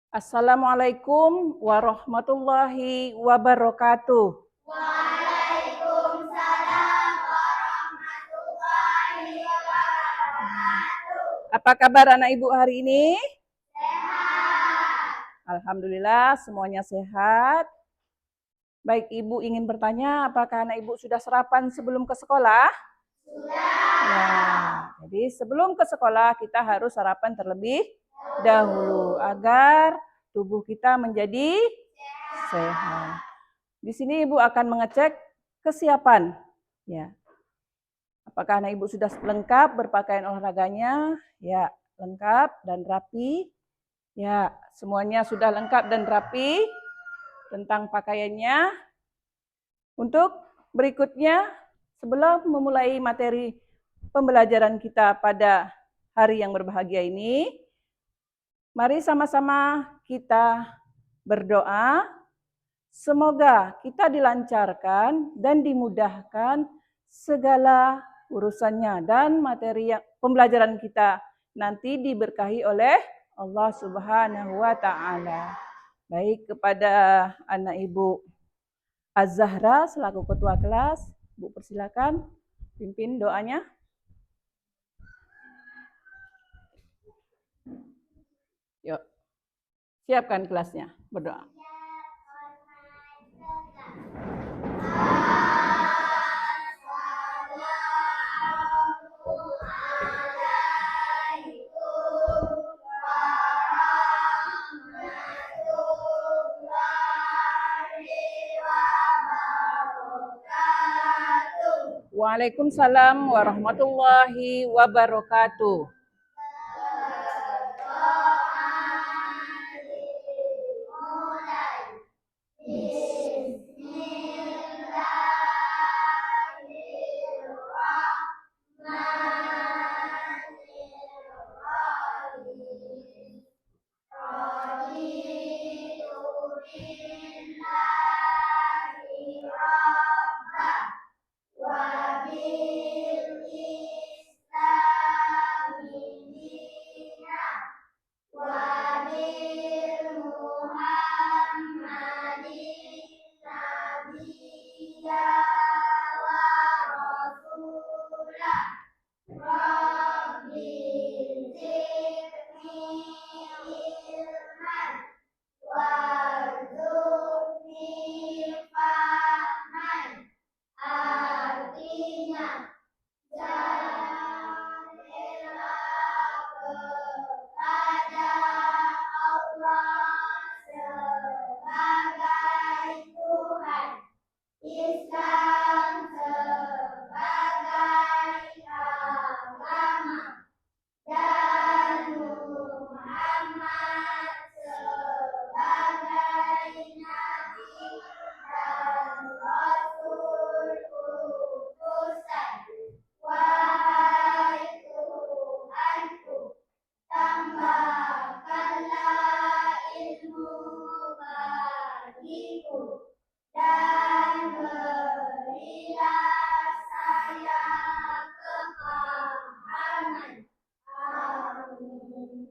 Assalamualaikum warahmatullahi wabarakatuh. Waalaikumsalam warahmatullahi wabarakatuh. Apa kabar anak ibu hari ini? Sehat. Alhamdulillah semuanya sehat. Baik, ibu ingin bertanya, apakah anak ibu sudah sarapan sebelum ke sekolah? Sudah. Ya, jadi sebelum ke sekolah kita harus sarapan terlebih dahulu agar tubuh kita menjadi sehat. Di sini ibu akan mengecek kesiapan. Ya. Apakah anak ibu sudah lengkap berpakaian olahraganya? Ya, lengkap dan rapi. Ya, semuanya sudah lengkap dan rapi tentang pakaiannya. Untuk berikutnya, sebelum memulai materi pembelajaran kita pada hari yang berbahagia ini, mari sama-sama kita berdoa. Semoga kita dilancarkan dan dimudahkan segala urusannya dan materi pembelajaran kita nanti diberkahi oleh Allah Subhanahu wa taala. Baik, kepada anak Ibu Az-Zahra selaku ketua kelas, Bu persilakan pimpin doanya. Yuk. Siapkan kelasnya, berdoa. Waalaikumsalam warahmatullahi wabarakatuh.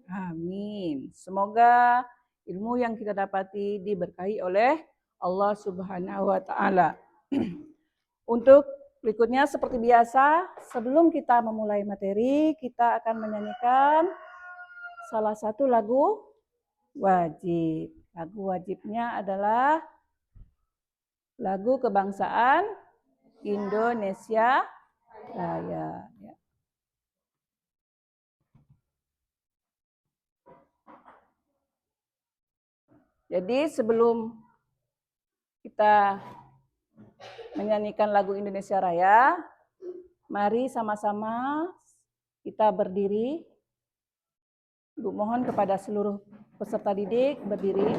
Amin. Semoga ilmu yang kita dapati diberkahi oleh Allah Subhanahu wa taala. Untuk berikutnya seperti biasa, sebelum kita memulai materi, kita akan menyanyikan salah satu lagu wajib. Lagu wajibnya adalah lagu kebangsaan Indonesia Raya. Ya. Jadi sebelum kita menyanyikan lagu Indonesia Raya, mari sama-sama kita berdiri. Ibu mohon kepada seluruh peserta didik berdiri.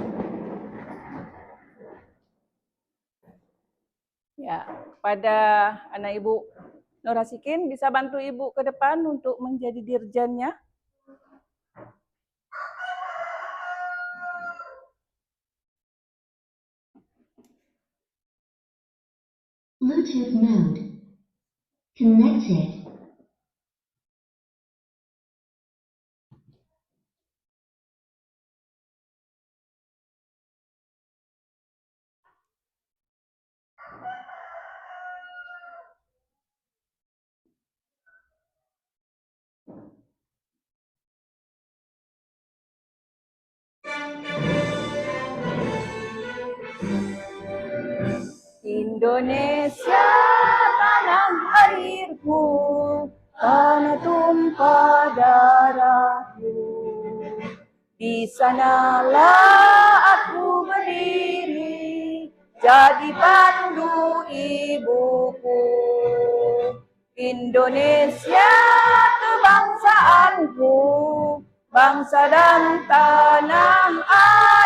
Ya, pada anak Ibu Nurasikin bisa bantu Ibu ke depan untuk menjadi dirjennya. Bluetooth mode connected. Indonesia tanah airku, tanah tumpah darahku. Di sanalah aku berdiri, jadi pandu ibuku. Indonesia kebangsaanku, bangsa dan tanah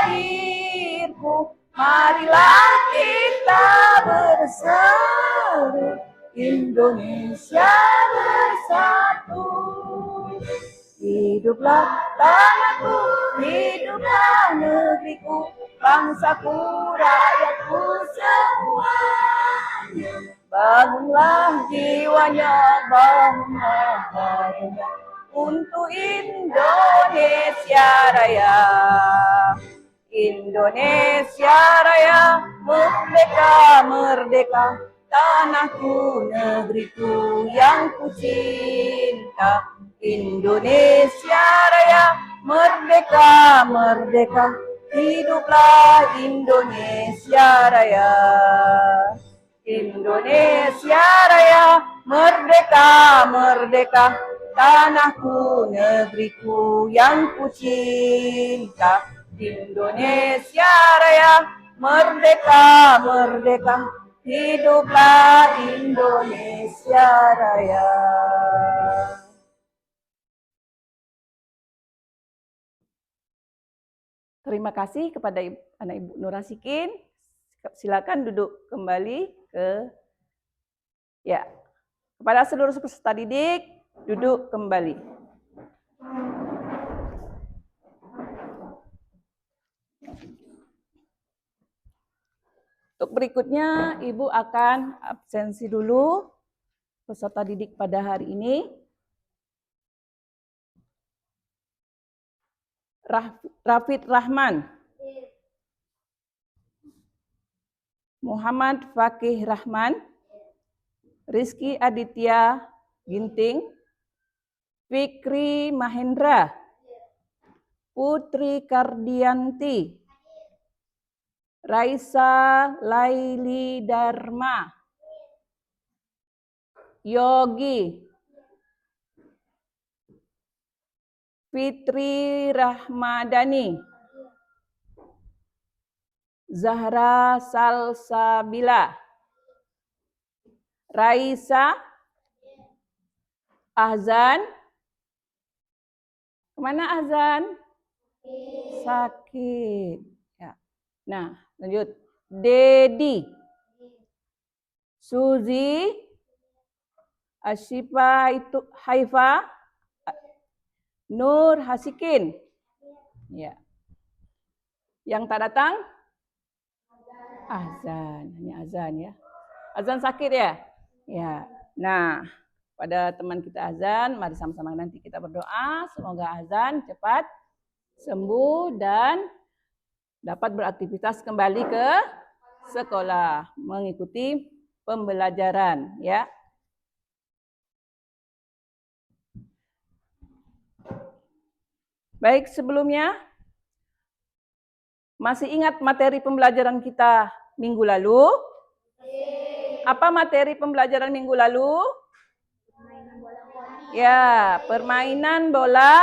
airku. Marilah kita bersatu, Indonesia bersatu. Hiduplah tanahku, hiduplah negeriku, bangsaku, rakyatku semuanya. Bangunlah jiwanya, bangunlah badannya, untuk Indonesia Raya. Indonesia Raya, merdeka, merdeka, tanahku, negeriku yang kucinta. Indonesia Raya, merdeka, merdeka, hiduplah Indonesia Raya. Indonesia Raya, merdeka, merdeka, tanahku, negeriku yang kucinta. Indonesia Raya, merdeka, merdeka, hiduplah Indonesia Raya. Terima kasih kepada anak Ibu Nur Asikin. Silakan duduk kembali kepada seluruh peserta didik, duduk kembali. Untuk berikutnya, Ibu akan absensi dulu peserta didik pada hari ini. Rafid Rahman, Muhammad Fakih Rahman, Rizky Aditya Ginting, Fikri Mahendra, Putri Kardianti, Raisa Laili Dharma, Yogi, Fitri Rahmadani, Zahra Salsabila, Raisa, Ahzan, kemana Ahzan? Sakit. Ya. Nah, lanjut. Dedi, Suzy, Asyifa itu Haifa, Nur Hasikin. Ya. Yang tak datang? Azan, hanya azan ya. Azan sakit ya? Ya. Nah, pada teman kita azan, mari sama-sama nanti kita berdoa semoga azan cepat sembuh dan dapat beraktivitas kembali ke sekolah, mengikuti pembelajaran ya. Baik, sebelumnya masih ingat materi pembelajaran kita minggu lalu? Apa materi pembelajaran minggu lalu? Ya, permainan bola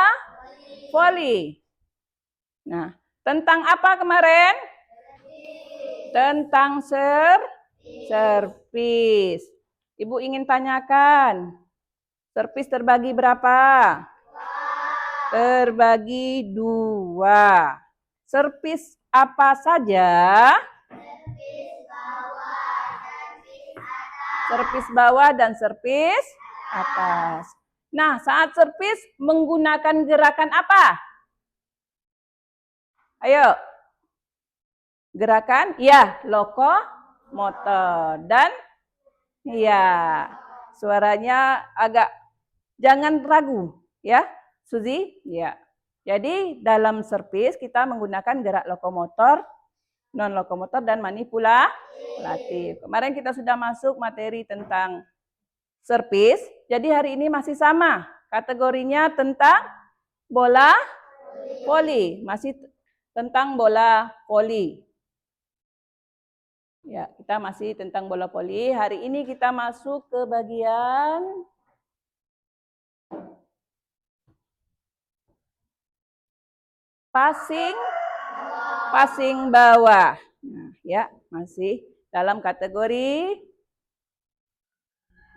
voli. Nah, tentang apa kemarin? Tentang servis. Ibu ingin tanyakan, servis terbagi berapa? Terbagi 2. Servis apa saja? Servis bawah dan servis atas. Nah, saat servis menggunakan gerakan apa? Ayo. Gerakan? Ya, lokomotor. Dan ya, suaranya agak jangan ragu ya. Suzy? Ya. Jadi dalam servis kita menggunakan gerak lokomotor, non lokomotor dan manipulatif. Kemarin kita sudah masuk materi tentang servis. Jadi hari ini masih sama. Kategorinya tentang bola voli, masih tentang bola voli. Ya, kita masih tentang bola voli. Hari ini kita masuk ke bagian passing bawah. Nah, ya, masih dalam kategori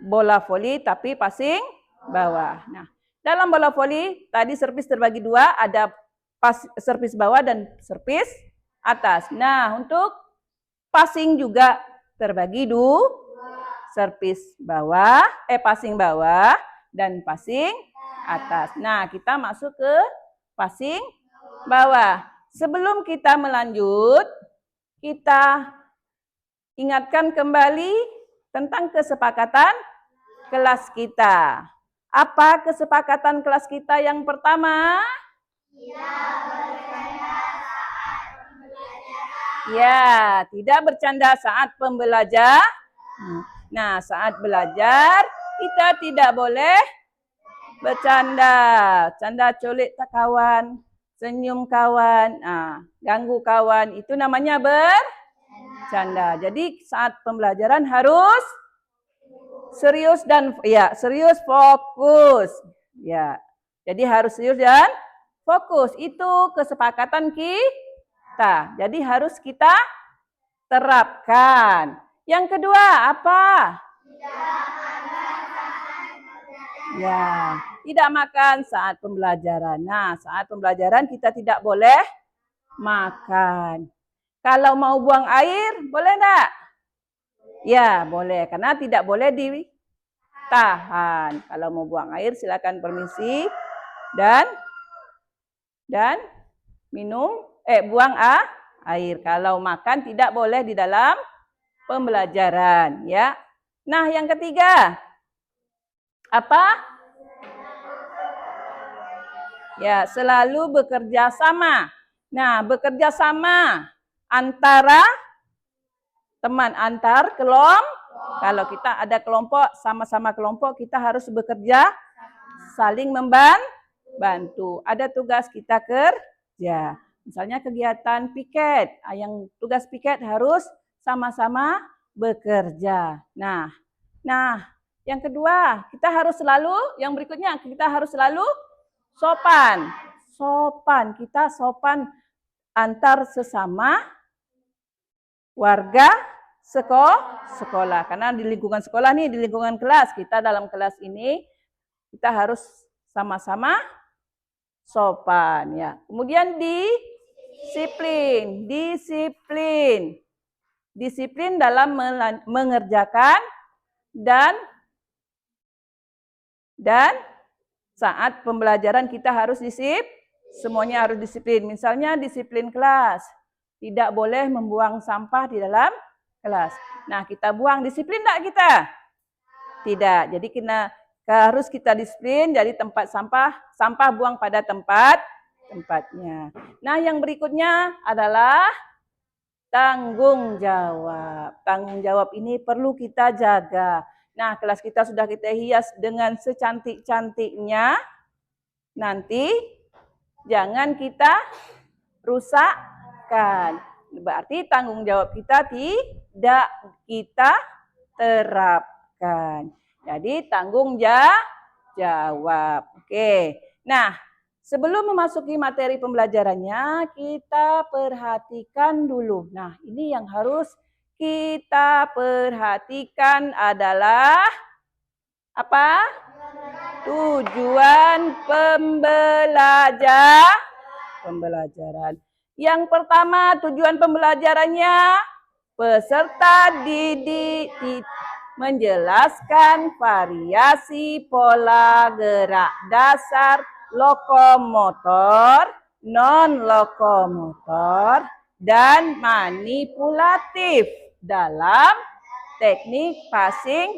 bola voli tapi passing bawah. Nah, dalam bola voli tadi servis terbagi dua, ada servis bawah dan servis atas. Nah, untuk passing juga terbagi dua, servis bawah, passing bawah dan passing atas. Nah, kita masuk ke passing bawah. Sebelum kita melanjut, kita ingatkan kembali tentang kesepakatan kelas kita. Apa kesepakatan kelas kita yang pertama? Ya, tidak bercanda saat pembelajaran. Nah, saat belajar kita tidak boleh bercanda. Canda colik tak kawan, senyum kawan, ganggu kawan, itu namanya bercanda. Jadi saat pembelajaran harus serius dan serius fokus. Ya. Jadi harus serius dan fokus. Itu kesepakatan kita. Jadi harus kita terapkan. Yang kedua apa? Ya, tidak makan saat pembelajaran. Nah, saat pembelajaran kita tidak boleh makan. Kalau mau buang air, boleh enggak? Ya, boleh. Karena tidak boleh ditahan. Kalau mau buang air, silakan permisi. Dan minum, buang air. Kalau makan tidak boleh di dalam pembelajaran. Ya. Nah, yang ketiga. Apa? Ya, selalu bekerja sama. Nah, bekerja sama antara teman, antar kelompok. Kalau kita ada kelompok, sama-sama kelompok, kita harus bekerja saling membantu. Ada tugas kita kerja. Misalnya kegiatan piket. Yang tugas piket harus sama-sama bekerja. Nah, yang kedua, kita harus selalu, yang berikutnya, kita harus selalu sopan. Sopan, kita sopan antar sesama warga sekolah. Karena di lingkungan sekolah nih, di lingkungan kelas, kita dalam kelas ini, kita harus sama-sama sopan. Ya. Kemudian disiplin dalam mengerjakan dan saat pembelajaran kita harus semuanya harus disiplin. Misalnya disiplin kelas. Tidak boleh membuang sampah di dalam kelas. Nah, kita buang, disiplin enggak kita? Tidak. Jadi harus kita disiplin, jadi tempat sampah buang pada tempatnya. Nah, yang berikutnya adalah tanggung jawab. Tanggung jawab ini perlu kita jaga. Nah, kelas kita sudah kita hias dengan secantik-cantiknya. Nanti jangan kita rusakkan. Berarti tanggung jawab kita tidak kita terapkan. Jadi tanggung jawab. Oke. Nah, sebelum memasuki materi pembelajarannya, kita perhatikan dulu. Nah, ini yang harus kita perhatikan adalah apa? Tujuan pembelajaran. Yang pertama, tujuan pembelajarannya, peserta didik menjelaskan variasi pola gerak dasar lokomotor, non-lokomotor, dan manipulatif dalam teknik passing.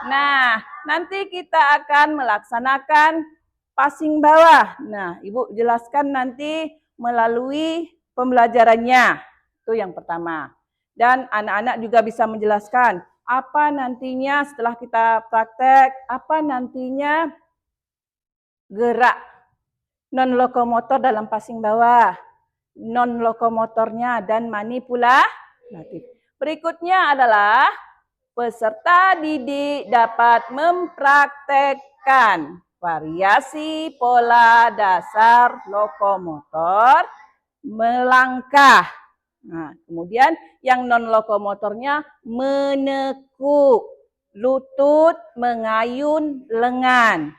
Nah, nanti kita akan melaksanakan passing bawah. Nah, Ibu jelaskan nanti melalui pembelajarannya. Itu yang pertama. Dan anak-anak juga bisa menjelaskan apa nantinya setelah kita praktek, apa nantinya gerak non-lokomotor dalam passing bawah, non-lokomotornya dan manipulatif. Berikutnya adalah peserta didik dapat mempraktekkan variasi pola dasar lokomotor melangkah. Nah, kemudian yang non-lokomotornya menekuk, lutut, mengayun lengan.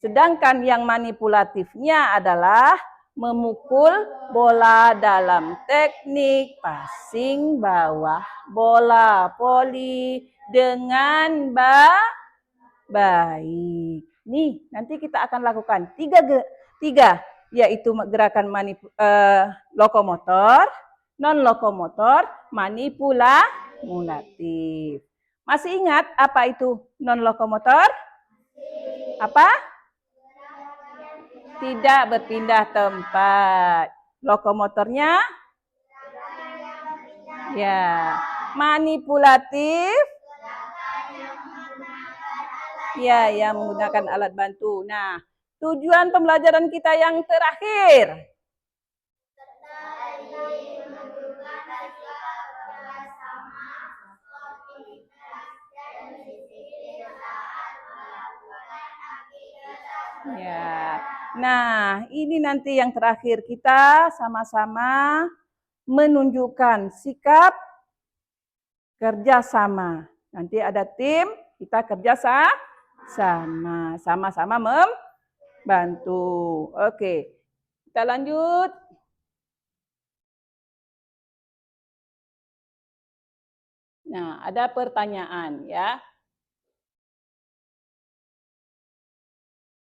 Sedangkan yang manipulatifnya adalah memukul bola dalam teknik passing bawah bola voli dengan baik. Nih, nanti kita akan lakukan tiga yaitu gerakan lokomotor, non-lokomotor, manipulatif. Masih ingat apa itu non-lokomotor? Apa? Tidak berpindah tempat. Lokomotornya? Ya. Manipulatif? Ya, yang menggunakan alat bantu. Nah, tujuan pembelajaran kita yang terakhir. Ya. Nah, ini nanti yang terakhir kita sama-sama menunjukkan sikap kerjasama. Nanti ada tim, kita kerja sama-sama membantu. Oke, kita lanjut. Nah, ada pertanyaan ya.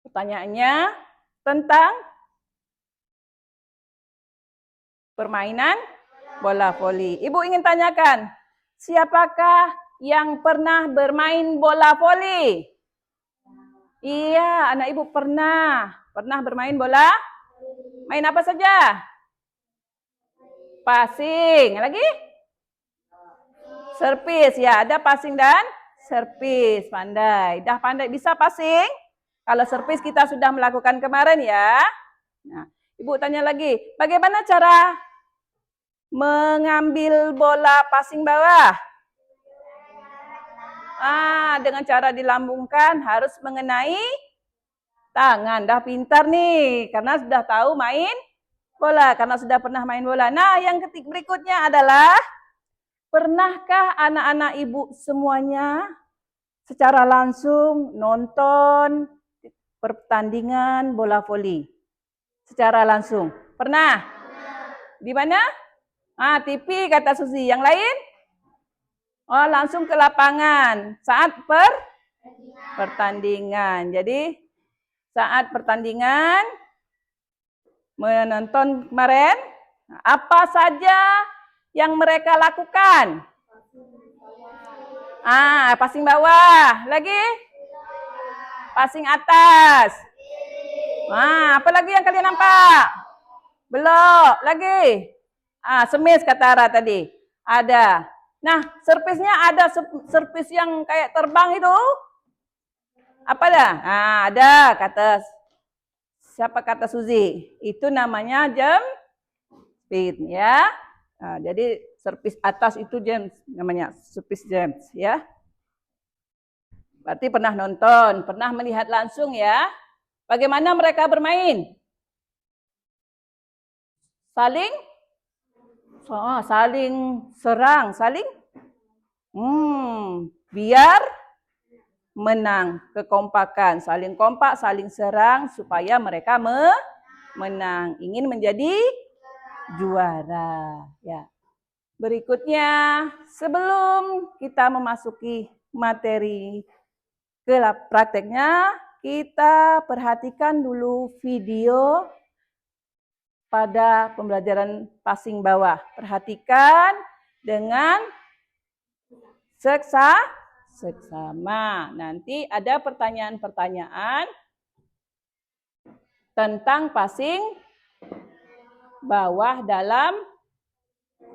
Pertanyaannya tentang permainan bola voli. Ibu ingin tanyakan, siapakah yang pernah bermain bola voli? Iya, anak ibu pernah bermain bola. Main apa saja? Passing. Lagi? Servis. Ya, ada passing dan servis. Pandai. Dah pandai bisa passing? Kalau servis kita sudah melakukan kemarin ya. Nah, ibu tanya lagi, bagaimana cara mengambil bola passing bawah? Dengan cara dilambungkan harus mengenai tangan. Dah pintar nih, karena sudah tahu main bola, karena sudah pernah main bola. Nah, yang berikutnya adalah, pernahkah anak-anak ibu semuanya secara langsung nonton pertandingan bola voli? Secara langsung. Pernah? Di mana? TV kata Susi. Yang lain? Oh, langsung ke lapangan saat pertandingan. Jadi saat pertandingan menonton kemarin, apa saja yang mereka lakukan? Passing bawah. Lagi? Passing atas. Apa lagi yang kalian nampak? Belok. Lagi? Semis kata Ara tadi. Ada. Nah, servisnya ada servis yang kayak terbang itu. Apa dah? Ada kata siapa kata Suzy? Itu namanya jump speed ya. Jadi servis atas itu jump namanya servis jump ya. Berarti pernah nonton, pernah melihat langsung ya. Bagaimana mereka bermain? Saling serang, biar menang, kekompakan, saling kompak, saling serang supaya mereka menang, ingin menjadi juara ya. Berikutnya, sebelum kita memasuki materi ke prakteknya, kita perhatikan dulu video pada pembelajaran passing bawah. Perhatikan dengan seksama. Nanti ada pertanyaan-pertanyaan tentang passing bawah dalam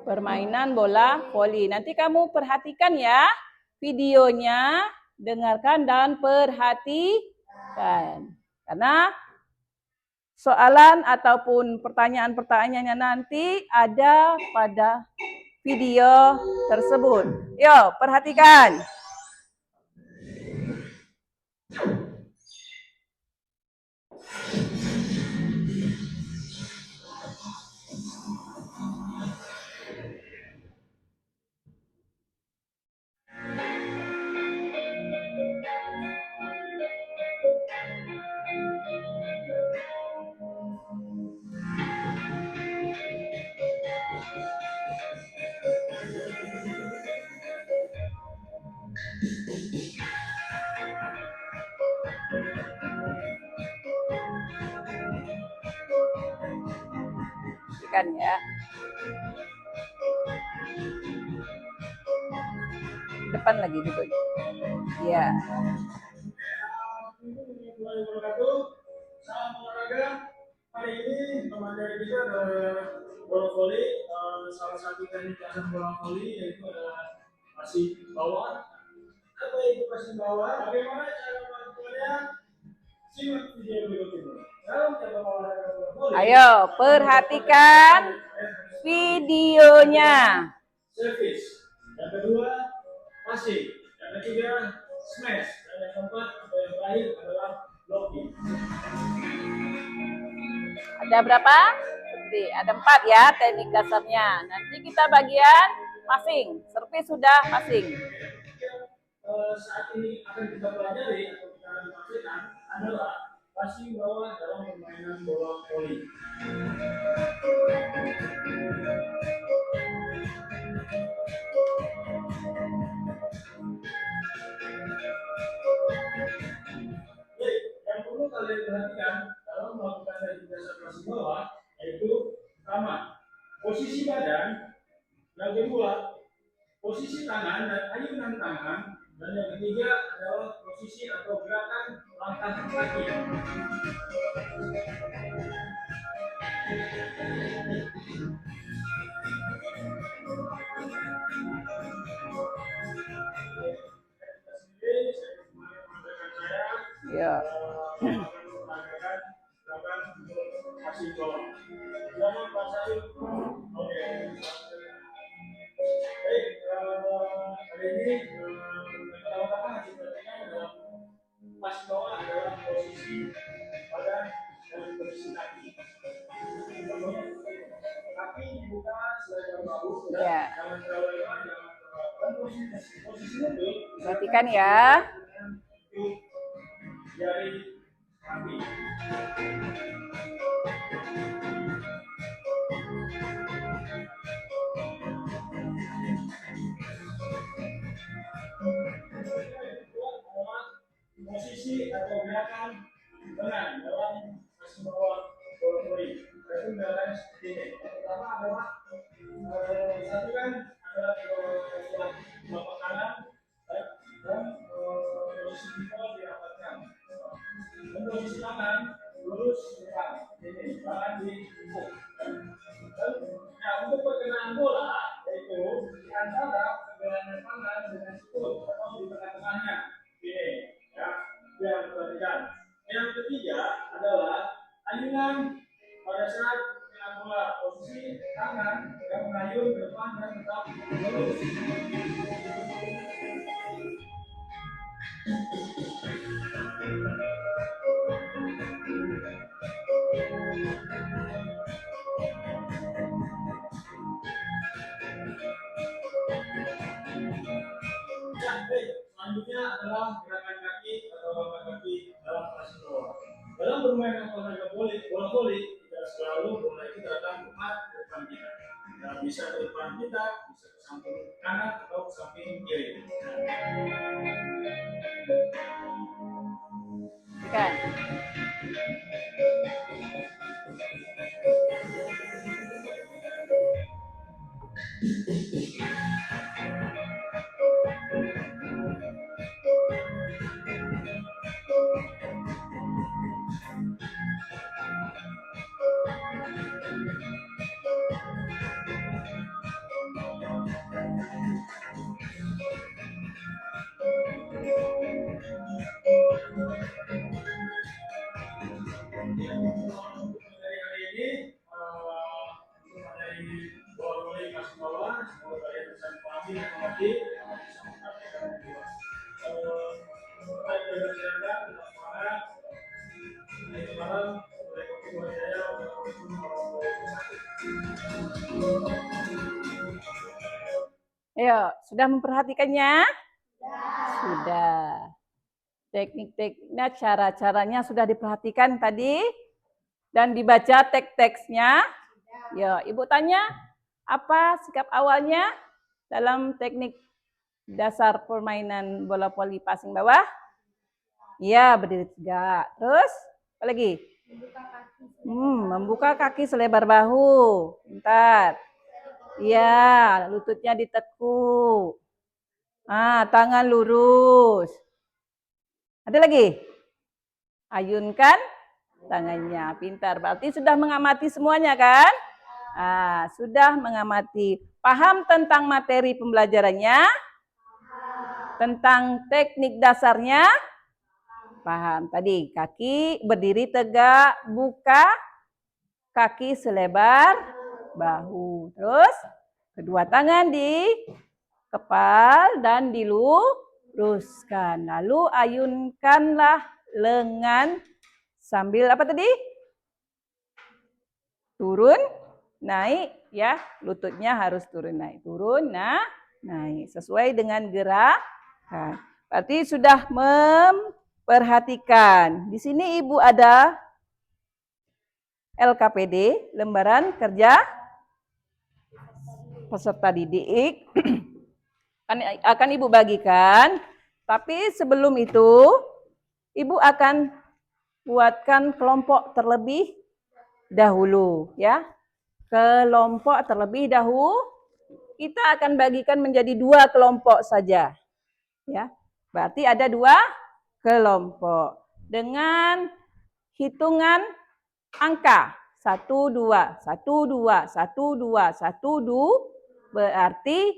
permainan bola voli. Nanti kamu perhatikan ya videonya, dengarkan dan perhatikan. Karena soalan ataupun pertanyaan-pertanyaannya nanti ada pada video tersebut. Yuk, perhatikan. Perhatikan ya. Depan lagi gitu. Iya. Salam olahraga. Hari ini teman dari kita ada bola voli. Salah satu teknik dasar bola voli yaitu adalah pasing bawah. Apa itu pasing bawah? Bagaimana cara melakukannya? Simak video berikut ini. Dalam cabang olahraga bola voli. Ayo, perhatikan videonya. Service. Yang kedua, passing. Yang ketiga, smash. Dan yang keempat atau yang terakhir adalah blocking. Ada berapa? Ada 4 ya teknik dasarnya. Nanti kita bagian passing. Servis sudah passing. Saat ini akan kita pelajari atau kita akan praktekkan adalah passing bawah dalam permainan bola voli. Yang perlu kalian perhatikan dalam melakukan teknik dasar passing bawah yaitu pertama, posisi badan, yang kedua, posisi tangan dan ayunan tangan, dan yang ketiga adalah posisi atau gerakan langkah kaki. Ya. Masih bawah adalah posisi badan dan posisi kaki. Kaki dibuka selebar bahu, Ya. jangan terlalu lebar, jangan terlalu posisinya tuh. Perhatikan ya. Jari kaki. Posisi atau gerakan lengan dalam posisi bawah bola voli. Itu gerakannya seperti ini. Yang pertama adalah satu kan adalah buat telapak kanan dan posisi kedua dirapatkan. Dan posisi tangan lurus ke depan. Ini tangan dipukul. Nah, untuk perkenaan bola yaitu di antara pergelangan tangan dengan sikut atau di tengah-tengahnya. Ini ya, yang perhatikan. Yang ketiga adalah ayunan pada saat perkenaan bola, posisi tangan yang mengayun ke depan dan tetap lurus. Selanjutnya adalah gerakan kaki atau langkah kaki dalam passing bawah. Dalam bermain olahraga bola voli tidak selalu bola itu datang tepat ke depan kita. Nah, bisa ke depan kita, bisa ke samping kanan atau ke samping kiri. Kan. Dari hari ini untuk materi bola voli passing bawah dalam, mulai kopi mulai jaya, Ayo, sudah memperhatikannya? Sudah. Teknik-tekniknya, cara-caranya sudah diperhatikan tadi dan dibaca teks-teksnya. Ya, Ibu tanya, apa sikap awalnya dalam teknik dasar permainan bola voli passing bawah? Ya, berdiri tegak. Terus, apa lagi? Membuka kaki selebar bahu. Bentar. Ya, lututnya ditekuk. Tangan lurus. Ada lagi? Ayunkan tangannya. Pintar. Berarti sudah mengamati semuanya kan? Sudah mengamati. Paham tentang materi pembelajarannya? Tentang teknik dasarnya? Paham. Tadi kaki berdiri tegak, buka kaki selebar bahu. Terus kedua tangan di kepal dan diluruskan. Lalu ayunkanlah lengan sambil apa tadi? Turun, naik ya. Lututnya harus turun naik. Turun, naik. Sesuai dengan gerakan. Berarti sudah memperhatikan. Di sini Ibu ada LKPD, lembaran kerja peserta didik. Akan Ibu bagikan. Tapi sebelum itu, Ibu akan buatkan kelompok terlebih dahulu. Ya, kelompok terlebih dahulu. Kita akan bagikan menjadi 2 kelompok saja. Ya, berarti ada 2 kelompok. Dengan hitungan angka 1, 2, 1, 2, 1, 2, 1, 2. Berarti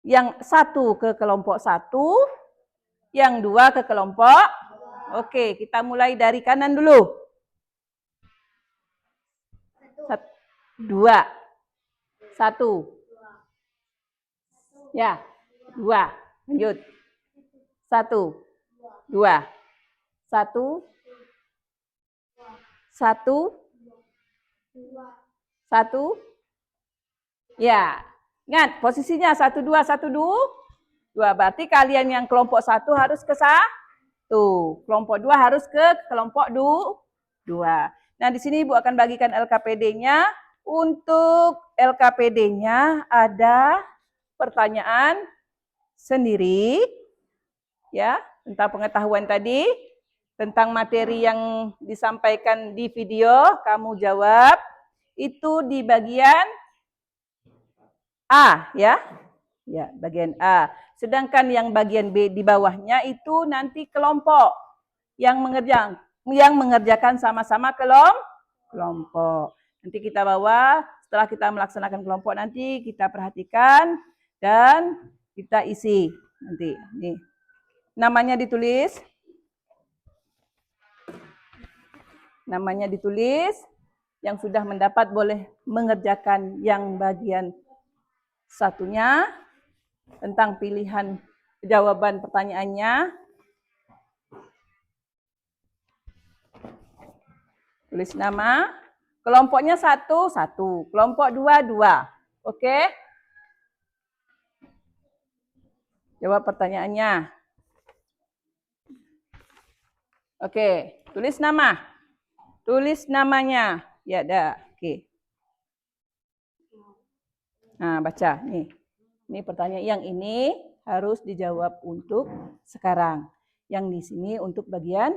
yang 1 ke kelompok 1, yang 2 ke kelompok. Oke, kita mulai dari kanan dulu. 2, 1. Ya, 2. Lanjut. 1, 2. 1, 1, 1. Ya, ingat posisinya 1, 2, 1, 2. Berarti kalian yang kelompok 1 harus ke 1. Kelompok 2 harus ke kelompok 2. Nah, di sini Ibu akan bagikan LKPD-nya. Untuk LKPD-nya ada pertanyaan sendiri ya, tentang pengetahuan tadi, tentang materi yang disampaikan di video, kamu jawab itu di bagian A ya. Ya, bagian A. Sedangkan yang bagian B di bawahnya itu nanti kelompok yang mengerjakan sama-sama kelompok. Nanti kita bawa, setelah kita melaksanakan kelompok nanti kita perhatikan dan kita isi nanti. Nih. Namanya ditulis. Namanya ditulis. Yang sudah mendapat boleh mengerjakan yang bagian satunya tentang pilihan jawaban pertanyaannya. Tulis nama. Kelompoknya 1, 1. Kelompok 2, 2. Oke? Jawab pertanyaannya. Oke. Tulis nama. Tulis namanya. Ya, dah. Oke. Nah, baca. Nih. Ini pertanyaan yang ini harus dijawab untuk sekarang. Yang di sini untuk bagian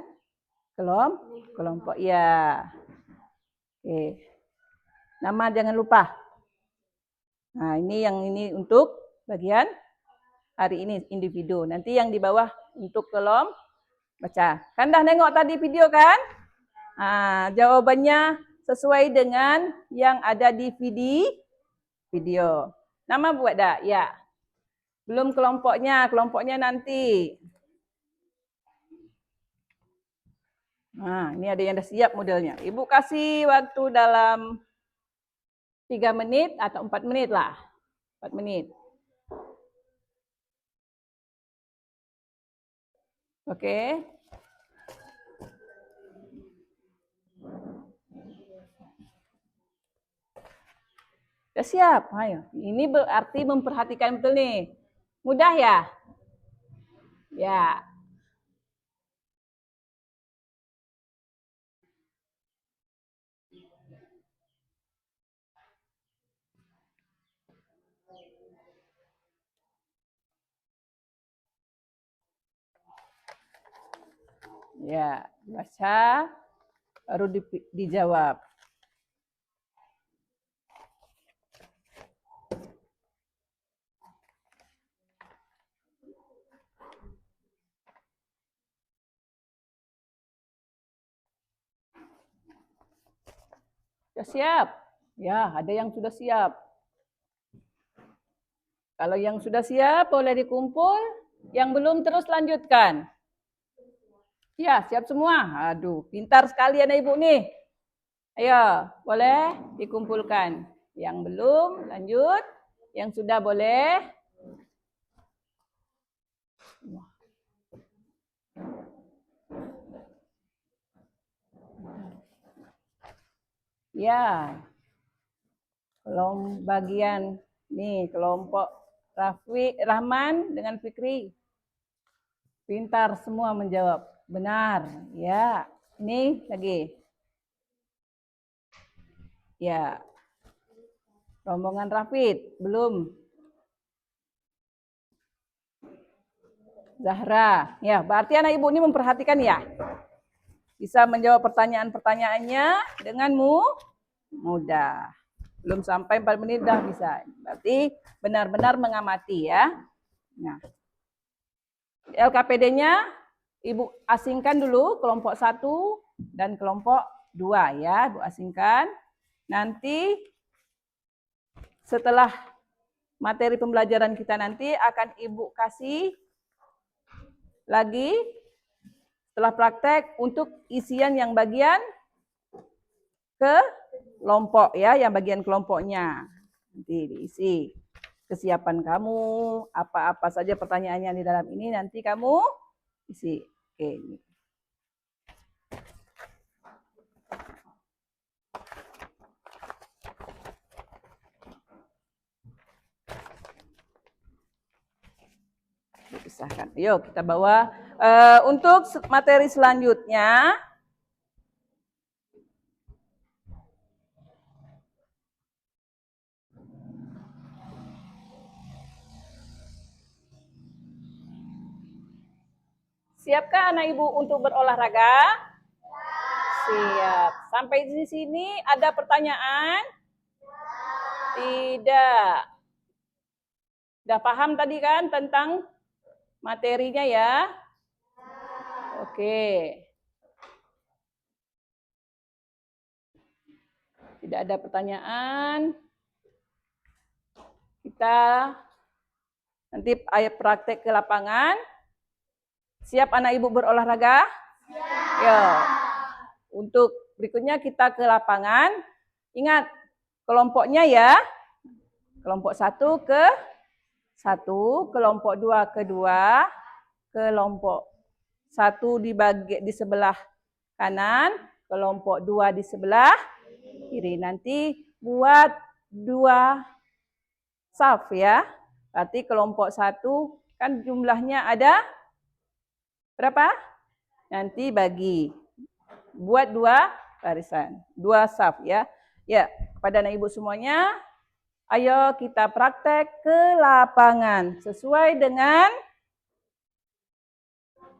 kelompok. Ya. Oke. Nama jangan lupa. Nah, ini untuk bagian hari ini individu. Nanti yang di bawah untuk kelompok baca. Kan dah nengok tadi video kan? Jawabannya sesuai dengan yang ada di video. Nama buat dah? Ya. Belum kelompoknya nanti. Nah, ini ada yang dah siap modelnya. Ibu kasih waktu dalam 3 menit atau 4 menit lah. 4 menit. Oke. Sudah siap? Ayo. Ini berarti memperhatikan betul nih. Mudah ya? Ya. Ya, baca baru dijawab. Sudah siap? Ya, ada yang sudah siap. Kalau yang sudah siap boleh dikumpul, yang belum terus lanjutkan. Ya, siap semua. Aduh, pintar sekali anak ibu nih. Ayo, boleh dikumpulkan. Yang belum, lanjut. Yang sudah boleh. Ya, bagian nih kelompok Rahman dengan Fikri. Pintar semua menjawab. Benar, ya. Ini lagi. Ya. Rombongan Rafid, belum. Zahra. Ya, berarti anak ibu ini memperhatikan ya. Bisa menjawab pertanyaan-pertanyaannya dengan mudah. Belum sampai 4 menit dah bisa. Berarti benar-benar mengamati ya. Nah, LKPD-nya ibu asingkan dulu kelompok 1 dan kelompok 2 ya. Ibu asingkan. Nanti setelah materi pembelajaran kita nanti akan ibu kasih lagi setelah praktek untuk isian yang bagian ke kelompok ya, yang bagian kelompoknya. Nanti diisi kesiapan kamu, apa-apa saja pertanyaannya di dalam ini nanti kamu isi. Oke, ini. Dipisahkan. Yuk kita bawa untuk materi selanjutnya. Siapkah anak ibu untuk berolahraga? Siap. Sampai di sini ada pertanyaan? Tidak. Udah paham tadi kan tentang materinya ya? Oke. Tidak ada pertanyaan. Kita nanti ayat praktek ke lapangan. Siap anak ibu berolahraga? Siap. Ya. Untuk berikutnya kita ke lapangan. Ingat kelompoknya ya. Kelompok 1 ke 1, kelompok 2 ke 2, kelompok 1 di sebelah kanan, kelompok 2 di sebelah kiri. Nanti buat 2 saf ya. Berarti kelompok 1 kan jumlahnya ada berapa? Nanti bagi. Buat 2 barisan, 2 saf ya. Ya, pada anak ibu semuanya, ayo kita praktek ke lapangan sesuai dengan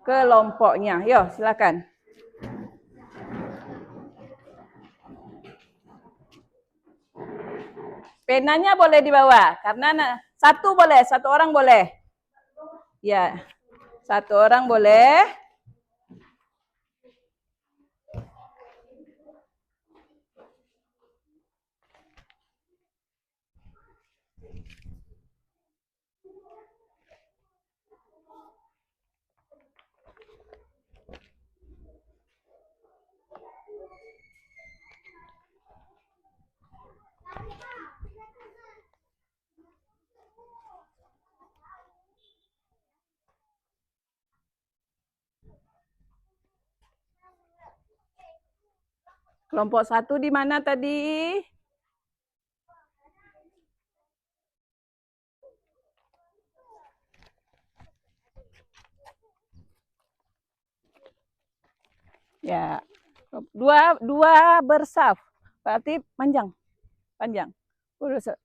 kelompoknya. Yo, silakan. Penanya boleh dibawa karena satu boleh, satu orang boleh. Ya, satu orang boleh. Kelompok 1 di mana tadi? Ya. Dua bersaf. Berarti panjang.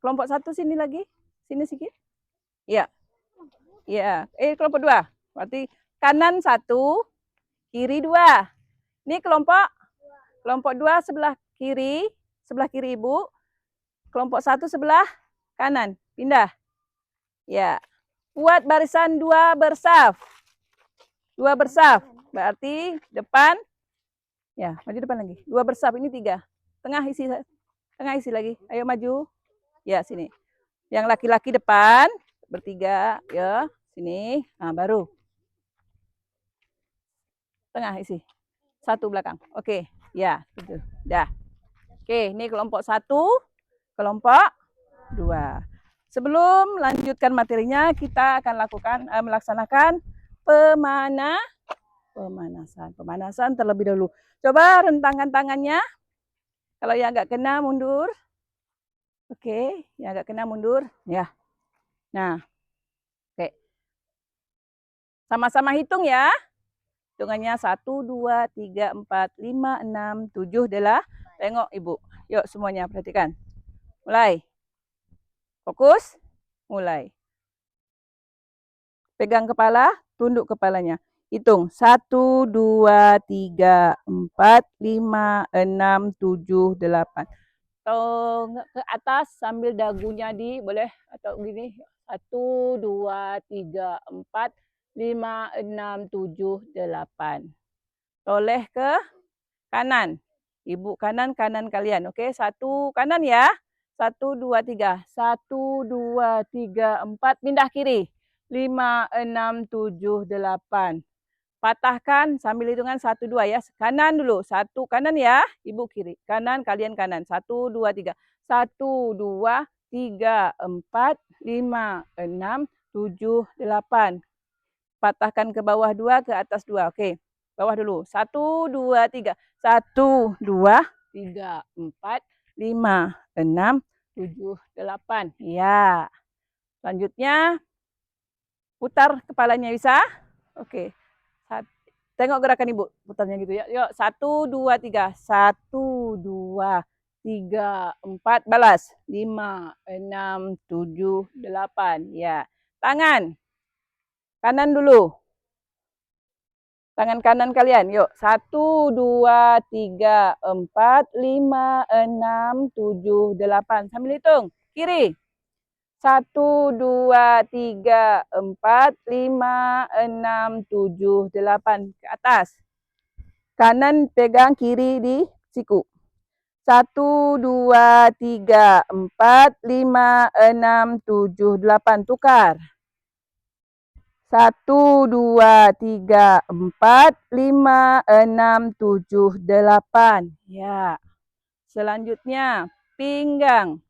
Kelompok 1 sini lagi. Sini sedikit. Ya. Ya. Kelompok 2. Berarti kanan 1, kiri 2. Ini kelompok 2 sebelah kiri Ibu. Kelompok 1 sebelah kanan. Pindah. Ya. Buat barisan 2 bersaf. 2 bersaf. Berarti depan. Ya, maju depan lagi. 2 bersaf, ini 3. Tengah isi lagi. Ayo maju. Ya, sini. Yang laki-laki depan, bertiga, ya. Sini. Nah, baru. Tengah isi. 1 belakang. Oke. Ya, gitu. Dah. Oke, ini kelompok 1, kelompok 2. Sebelum lanjutkan materinya, kita akan melaksanakan pemanasan terlebih dahulu. Coba rentangkan tangannya. Kalau yang nggak kena mundur. Oke, yang nggak kena mundur. Ya. Nah, oke. Sama-sama hitung ya. Hitungannya 1, 2, 3, 4, 5, 6, 7. Adalah. Tengok Ibu. Yuk semuanya perhatikan. Mulai. Fokus. Mulai. Pegang kepala, tunduk kepalanya. Hitung. 1, 2, 3, 4, 5, 6, 7, 8. Atau ke atas sambil dagunya boleh atau gini. 1, 2, 3, 4, 5, 6, 7, 8. Toleh ke kanan. Ibu kanan kalian. Oke, 1 kanan ya. 1, 2, 3. 1, 2, 3, 4. Pindah kiri. 5, 6, 7, 8. Patahkan sambil hitungan 1, 2 ya. Kanan dulu. 1 kanan ya. Ibu kiri. Kanan, kalian kanan. 1, 2, 3. 1, 2, 3, 4, 5, 6, 7, 8. Patahkan ke bawah 2, ke atas 2. Oke. Bawah dulu. 1, 2, 3. 1, 2, 3, 4, 5, 6, 7, 8. Ya. Selanjutnya putar kepalanya bisa? Oke. Tengok gerakan Ibu, putarnya gitu ya. Yuk, 1, 2, 3. 1, 2, 3, 4. Balas. 5, 6, 7, 8. Ya. Tangan. Kanan dulu. Tangan kanan kalian. Yuk. 1, 2, 3, 4, 5, 6, 7, 8. Sambil hitung. Kiri. 1, 2, 3, 4, 5, 6, 7, 8. Ke atas. Kanan pegang, kiri di siku. 1, 2, 3, 4, 5, 6, 7, 8. Tukar. 1, 2, 3, 4, 5, 6, 7, 8. Ya. Selanjutnya pinggang.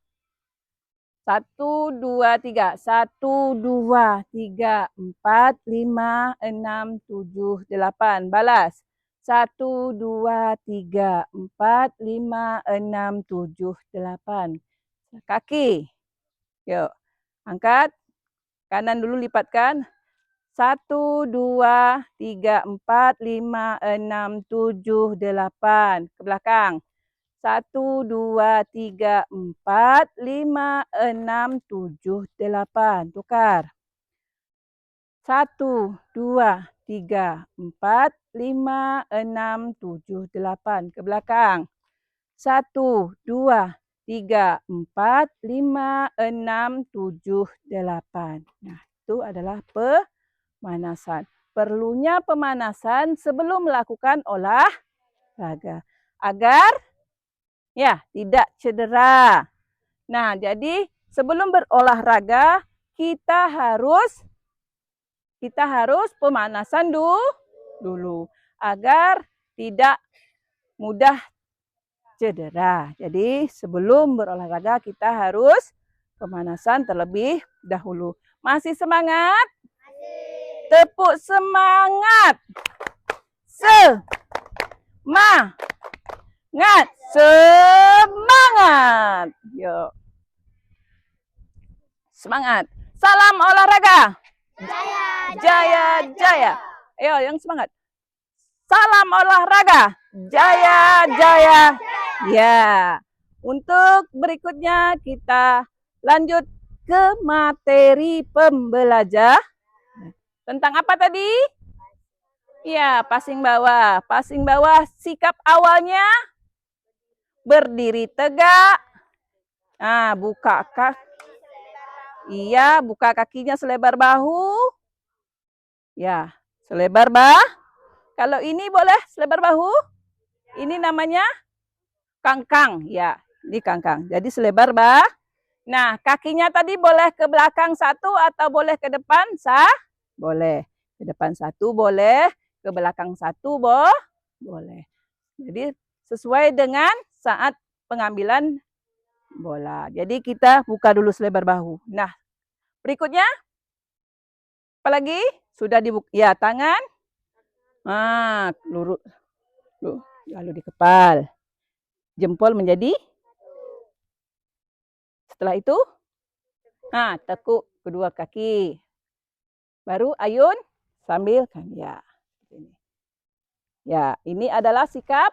1, 2, 3. 1, 2, 3, 4, 5, 6, 7, 8. Balas. 1, 2, 3, 4, 5, 6, 7, 8. Kaki. Yuk. Angkat. Kanan dulu lipatkan. 1, 2, 3, 4, 5, 6, 7, 8. Ke belakang. 1, 2, 3, 4, 5, 6, 7, 8. Tukar. 1, 2, 3, 4, 5, 6, 7, 8. Ke belakang. 1, 2, 3, 4, 5, 6, 7, 8. Nah, itu adalah pemanasan. Perlunya pemanasan sebelum melakukan olahraga. Agar ya, tidak cedera. Nah, jadi sebelum berolahraga kita harus pemanasan dulu agar tidak mudah cedera. Jadi sebelum berolahraga kita harus pemanasan terlebih dahulu. Masih semangat? Tepuk semangat. Semangat. Yuk. Semangat. Salam olahraga. Jaya, jaya, jaya. Ayo yang semangat. Salam olahraga. Jaya, jaya. Ya. Untuk berikutnya kita lanjut ke materi pembelajaran. Tentang apa tadi? Ya, passing bawah. Passing bawah sikap awalnya berdiri tegak. Nah, buka kaki. Iya, buka kakinya selebar bahu. Ya, selebar bahu. Kalau ini boleh selebar bahu. Ini namanya kangkang. Ya, ini kangkang. Jadi selebar bahu. Nah, kakinya tadi boleh ke belakang satu atau boleh ke depan? Boleh. Ke depan satu boleh. Ke belakang satu boleh. Jadi sesuai dengan saat pengambilan bola. Jadi kita buka dulu selebar bahu. Nah, berikutnya apa lagi? Sudah dibuka. Ya, tangan. Ah, lurus. Lalu di kepal. Jempol menjadi. Setelah itu, tekuk kedua kaki. Baru ayun sambil kan ya. Ya, ini adalah sikap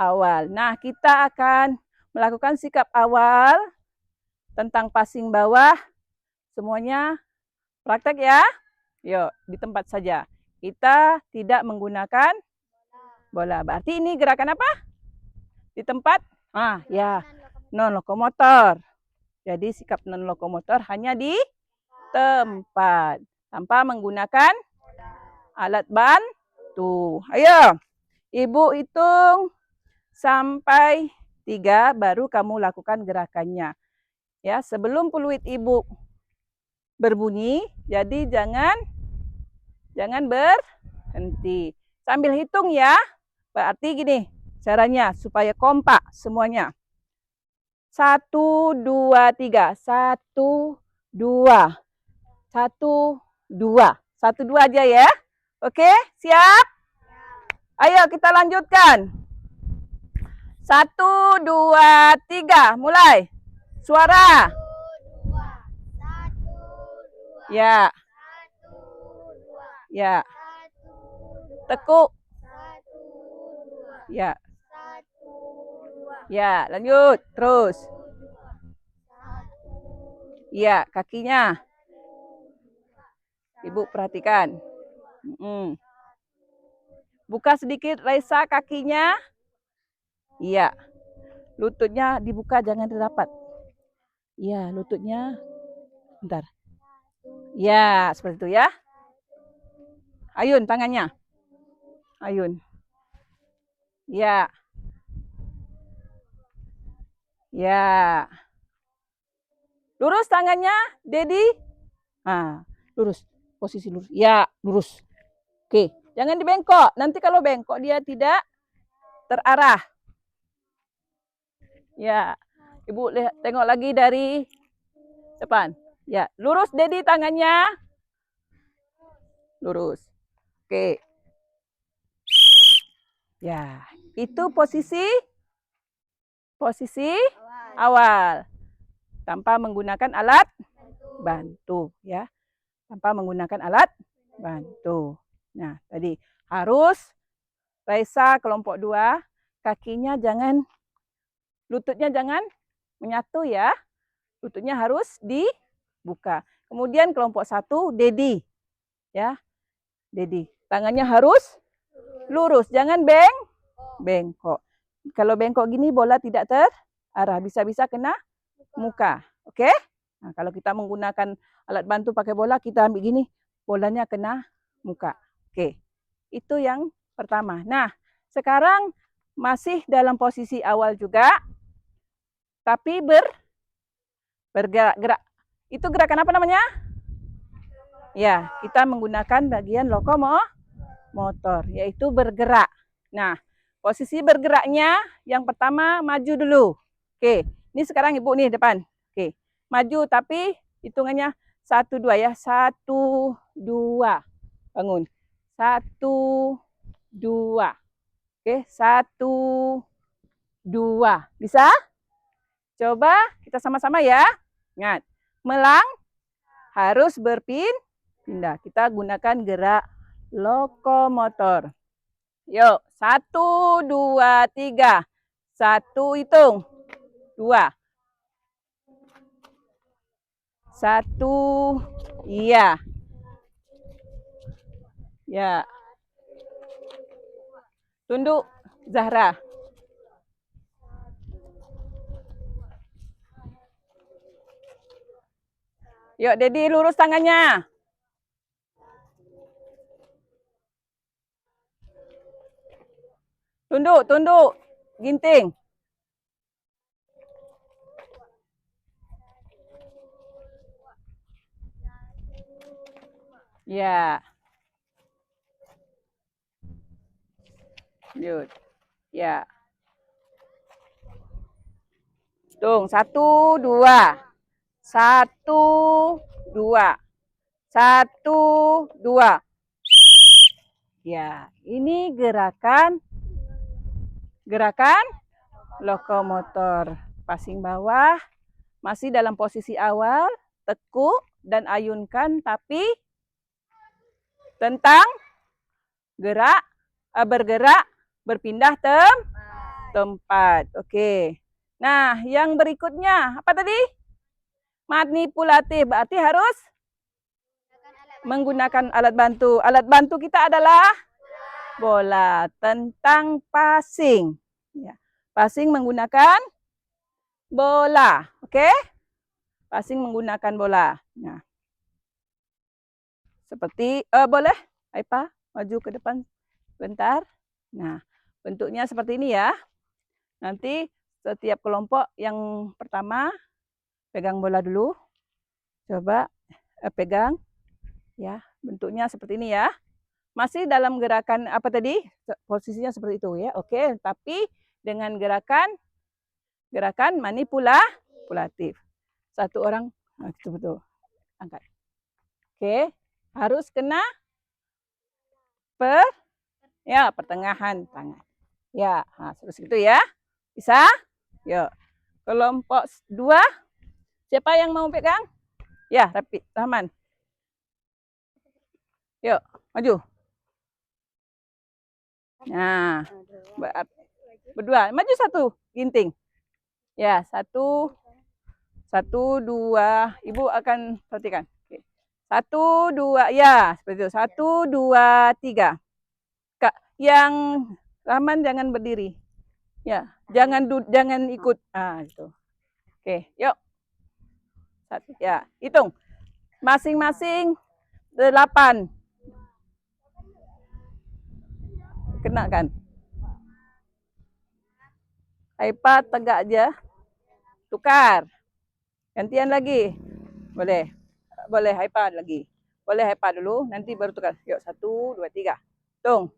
awal. Nah, kita akan melakukan sikap awal tentang passing bawah. Semuanya praktek ya. Yuk, di tempat saja. Kita tidak menggunakan bola. Berarti ini gerakan apa? Di tempat? Ya. Non lokomotor. Jadi sikap non lokomotor hanya di tempat. Tanpa menggunakan alat bantu. Ayo. Ibu hitung sampai 3 baru kamu lakukan gerakannya. Ya, sebelum peluit ibu berbunyi, jadi jangan berhenti. Sambil hitung ya. Berarti gini caranya supaya kompak semuanya. 1, 2, 3. 1, 2. 1, 2. 1, 2 aja ya. Oke, siap? Ayo kita lanjutkan. 1, 2, 3. Mulai. Suara. 1, 2. Ya. 1, 2. Ya. Tekuk. 1, 2. Ya. 1, 2. Ya, lanjut. Terus. 1. Ya, kakinya. Ibu perhatikan. Buka sedikit Raisa kakinya. Iya. Lututnya dibuka, jangan dirapat. Iya, lututnya. Bentar. Ya, seperti itu ya. Ayun tangannya. Ayun. Ya. Ya. Lurus tangannya, Dedi. Lurus. Posisi lurus. Ya, lurus. Oke, jangan dibengkok. Nanti kalau bengkok dia tidak terarah. Ya. Ibu lihat, tengok lagi dari depan. Ya, lurus Dedi tangannya. Lurus. Oke. Ya, itu posisi awal. Tanpa menggunakan alat bantu ya. Tanpa menggunakan alat bantu. Nah, tadi harus Raisa kelompok 2, kakinya jangan, lututnya jangan menyatu ya. Lututnya harus dibuka. Kemudian kelompok 1, Dedi. Ya. Dedi, tangannya harus lurus, jangan bengkok. Kalau bengkok gini bola tidak terarah, bisa-bisa kena muka. Oke? Nah, kalau kita menggunakan alat bantu pakai bola, kita ambil gini, bolanya kena muka. Oke. Itu yang pertama. Nah, sekarang masih dalam posisi awal juga, tapi bergerak-gerak. Itu gerakan apa namanya? Ya, kita menggunakan bagian lokomotor, yaitu bergerak. Nah, posisi bergeraknya yang pertama maju dulu. Oke, ini sekarang ibu nih depan. Oke, maju tapi hitungannya 1, 2 ya. 1, 2. Bangun. 1, 2. Oke, 1, 2. Bisa? Coba kita sama-sama ya. Ingat, melang harus berpindah. Kita gunakan gerak lokomotor. Yuk, 1, 2, 3. 1 hitung. 2. 1. Iya. Ya. Tunduk Zahra. Yuk, Dedi lurus tangannya. Tunduk, tunduk. Ginting. Ya. Yuk. Ya. Tung, 1, 2. 1, 2. 1, 2. Ya, ini gerakan lokomotor. Passing bawah, masih dalam posisi awal, tekuk dan ayunkan, tapi tentang bergerak, berpindah tempat. Oke. Nah, yang berikutnya apa tadi? Manipulatif, berarti harus menggunakan alat bantu. Alat bantu kita adalah bola. Tentang passing. Ya. Passing menggunakan bola. Oke? Passing menggunakan bola. Nah. Seperti, boleh? Aipa, maju ke depan bentar. Nah, bentuknya seperti ini ya. Nanti setiap kelompok yang pertama pegang bola dulu. Coba pegang. Ya, bentuknya seperti ini ya. Masih dalam gerakan apa tadi? Posisinya seperti itu ya. Oke, tapi dengan gerakan manipulatif. Satu orang, nah, betul. Angkat. Oke, harus kena pertengahan tangan. Ya, nah, terus gitu ya. Bisa? Yuk. Kelompok 2. Siapa yang mau pegang? Ya, Rapi, Rahman. Yuk, maju. Nah, berdua. Maju 1, ginting. Ya, 1, 2. Ibu akan perhatikan. 1, 2, ya, seperti itu. 1, 2, 3. Kak, yang Rahman jangan berdiri. Ya, jangan ikut. Ah, itu. Oke, yuk. 1, ya, hitung. Masing-masing 8. Kena kan? Aipa tegak aja. Tukar. Gantian lagi. Boleh. Boleh Aipa lagi. Boleh Aipa dulu, nanti baru tukar. Yuk, 1, 2, 3. Hitung.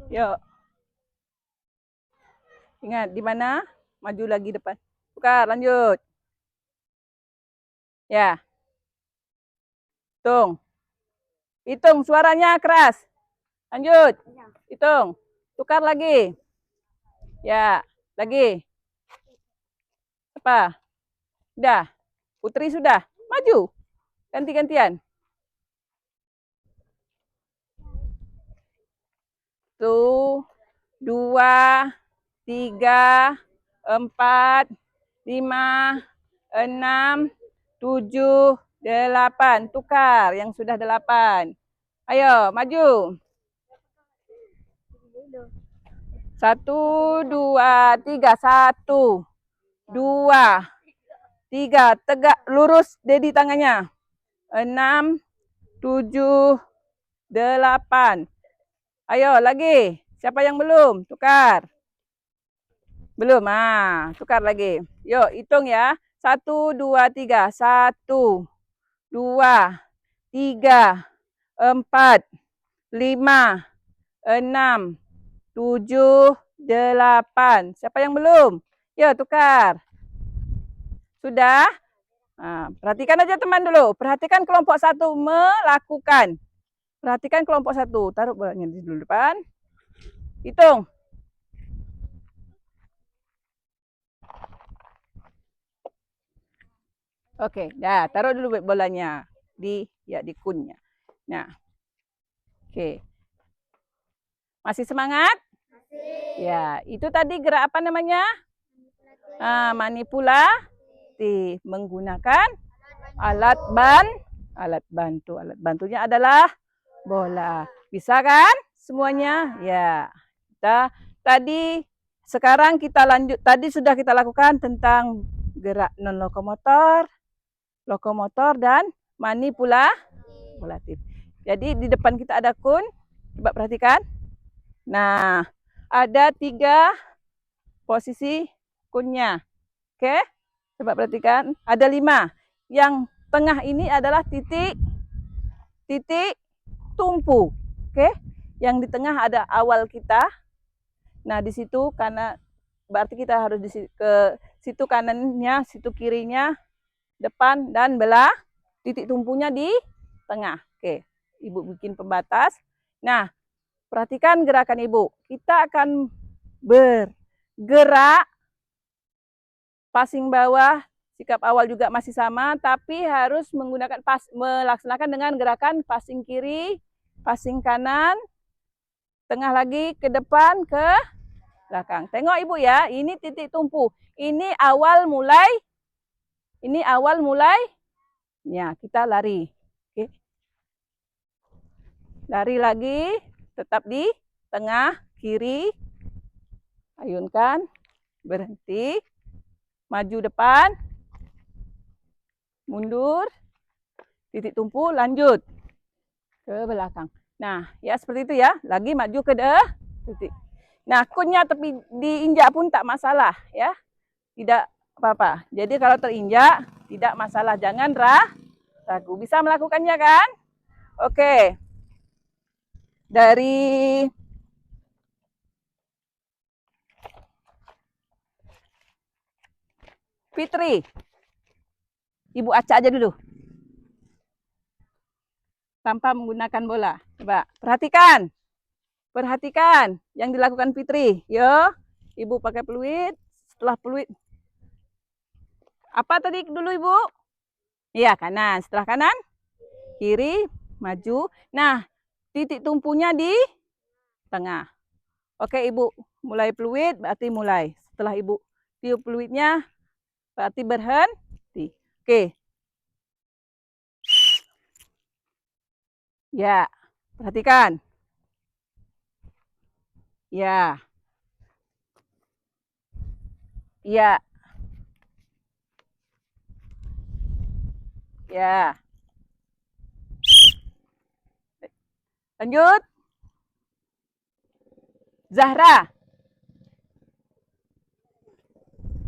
Yuk. Ingat, di mana? Maju lagi depan. Tukar, lanjut. Ya. Hitung. Hitung, suaranya keras. Lanjut. Hitung. Tukar lagi. Ya, lagi. Apa? Sudah. Putri sudah. Maju. Ganti-gantian. 1, 2, 3, 4, 5, 6, 7, 8. Tukar yang sudah 8. Ayo, maju. 1, 2, 3. 1, 2, 3. Tegak, lurus Dedi tangannya. 6, 7, 8. Ayo, lagi. Siapa yang belum? Tukar. Belum? Ah, tukar lagi. Yuk, hitung ya. 1, 2, 3. 1, 2, 3, 4, 5, 6, 7, 8. Siapa yang belum? Yuk, tukar. Sudah? Nah, perhatikan aja teman dulu. Perhatikan kelompok 1 melakukan. Perhatikan kelompok 1. Taruh bolanya di dulu depan. Hitung. Oke, dah taruh dulu bolanya di kunnya. Nah, oke. Masih semangat? Ya, itu tadi gerak apa namanya? Manipulatif menggunakan alat bantu. Alat bantunya adalah bola. Bisa kan semuanya? Ya. Kita tadi sekarang kita lanjut. Tadi sudah kita lakukan tentang gerak non lokomotor dan manipulatif. Jadi di depan kita ada kun. Coba perhatikan. Nah, ada 3 posisi kunnya. Oke? Coba perhatikan. Ada 5. Yang tengah ini adalah titik tumpu. Oke? Yang di tengah ada awal kita. Nah, di situ karena berarti kita harus ke situ kanannya, situ kirinya, depan dan belah. Titik tumpunya di tengah. Oke. Ibu bikin pembatas. Nah, perhatikan gerakan Ibu. Kita akan bergerak passing bawah, sikap awal juga masih sama, tapi harus melaksanakan dengan gerakan passing kiri, passing kanan, tengah lagi, ke depan, ke belakang. Tengok Ibu ya, ini titik tumpu. Ini awal mulai. Ya, kita lari. Oke. Lari lagi, tetap di tengah, kiri. Ayunkan, berhenti. Maju depan, mundur, titik tumpu, lanjut ke belakang. Nah, ya seperti itu ya. Lagi maju ke titik. Nah, kunnya tapi diinjak pun tak masalah ya. Tidak apa-apa. Jadi kalau terinjak tidak masalah. Jangan ragu. Bisa melakukannya kan? Oke. Dari Fitri. Ibu acak aja dulu. Tanpa menggunakan bola. Coba perhatikan. Perhatikan yang dilakukan Fitri. Yo, Ibu pakai peluit. Setelah peluit. Apa tadi dulu Ibu? Iya, kanan. Setelah kanan, kiri, maju. Nah, titik tumpunya di tengah. Oke, Ibu mulai peluit, berarti mulai. Setelah Ibu tiup peluitnya, berarti berhenti. Oke. Ya, perhatikan. Ya. Ya. Ya. Lanjut. Zahra.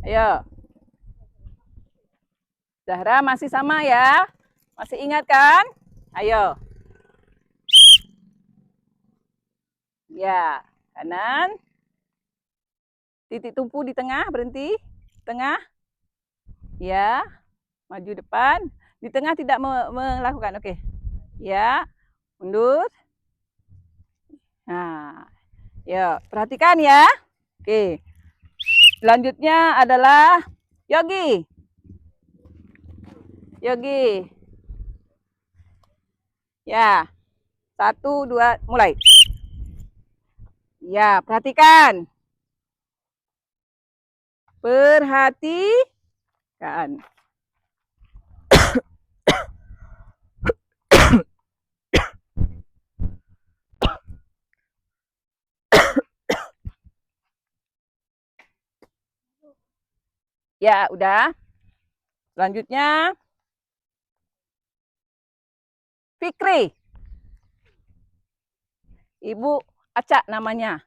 Ayo. Zahra masih sama ya? Masih ingat kan? Ayo. Ya, kanan. Titik tumpu di tengah, berhenti. Tengah. Ya, maju depan. Di tengah tidak melakukan, oke. Ya, mundur. Nah, yuk, perhatikan ya. Oke. Selanjutnya adalah Yogi. Yogi. Ya, 1, 2, mulai. Ya, perhatikan. Perhatikan. Ya, udah. Selanjutnya Fikri. Ibu acak namanya.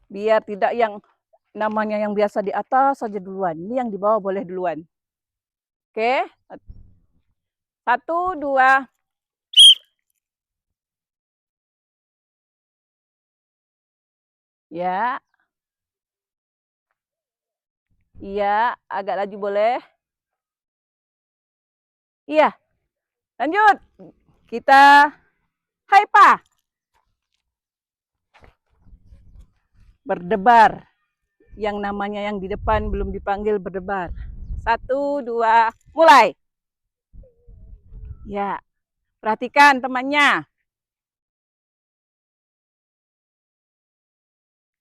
Biar tidak yang namanya yang biasa di atas saja duluan. Ini yang di bawah boleh duluan. Oke. 1, 2. Ya. Iya, agak laju boleh. Iya. Lanjut. Kita Haipa. Berdebar. Yang namanya yang di depan belum dipanggil berdebar. 1, 2, mulai. Ya, perhatikan temannya.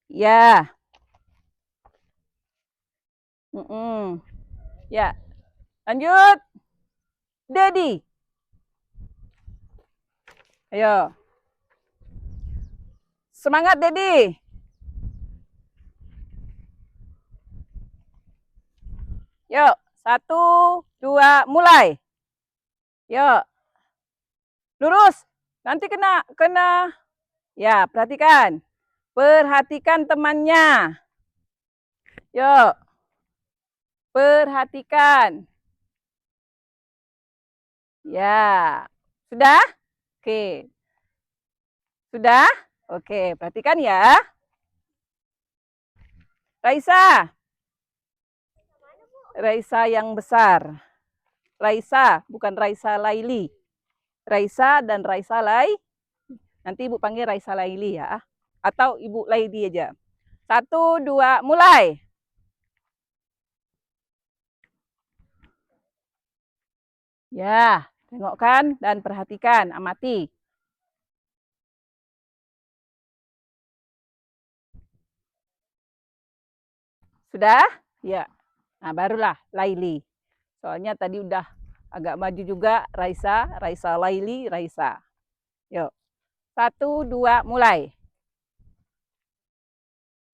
Ya. Ya, lanjut. Dedi. Ayo. Semangat, Dedi. Yuk, 1, 2, mulai. Yuk. Lurus. Nanti kena. Ya, perhatikan. Perhatikan temannya. Yuk. Perhatikan. Ya. Sudah? Oke. Sudah? Oke, perhatikan ya. Raisa. Raisa yang besar. Raisa, bukan Raisa Laili. Raisa dan Raisa Lai. Nanti Ibu panggil Raisa Laili ya. Atau Ibu Laili aja. 1, 2, mulai. Ya, tengokkan dan perhatikan, amati. Sudah? Ya. Nah, barulah Laili. Soalnya tadi udah agak maju juga Raisa, Raisa Laili, Raisa. Yuk. 1, 2, mulai.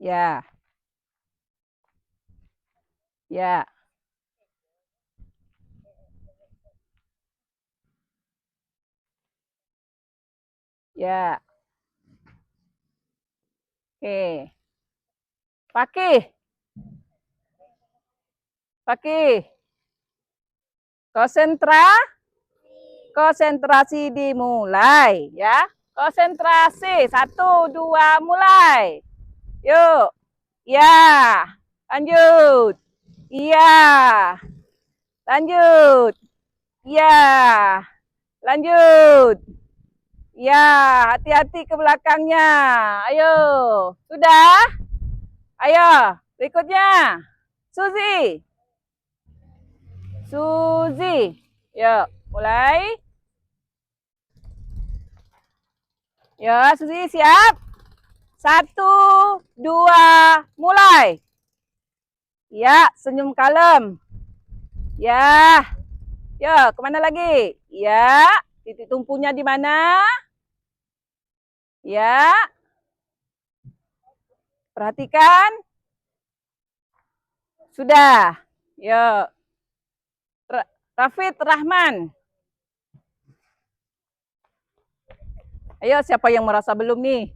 Ya. Ya. Ya. Oke. Pakih. Pakih. Konsentrasi dimulai ya. Konsentrasi. 1, 2, mulai. Yuk. Ya. Lanjut. Iya. Lanjut. Iya. Lanjut. Ya, hati-hati ke belakangnya. Ayo. Sudah? Ayo, berikutnya. Suzy. Suzy. Yuk, mulai. Ya, Suzy siap? 1, 2, mulai. Ya, senyum kalem. Ya. Ya, kemana lagi? Ya, titik tumpunya di mana? Ya. Perhatikan. Sudah. Yuk. Rafid Rahman. Ayo, siapa yang merasa belum nih?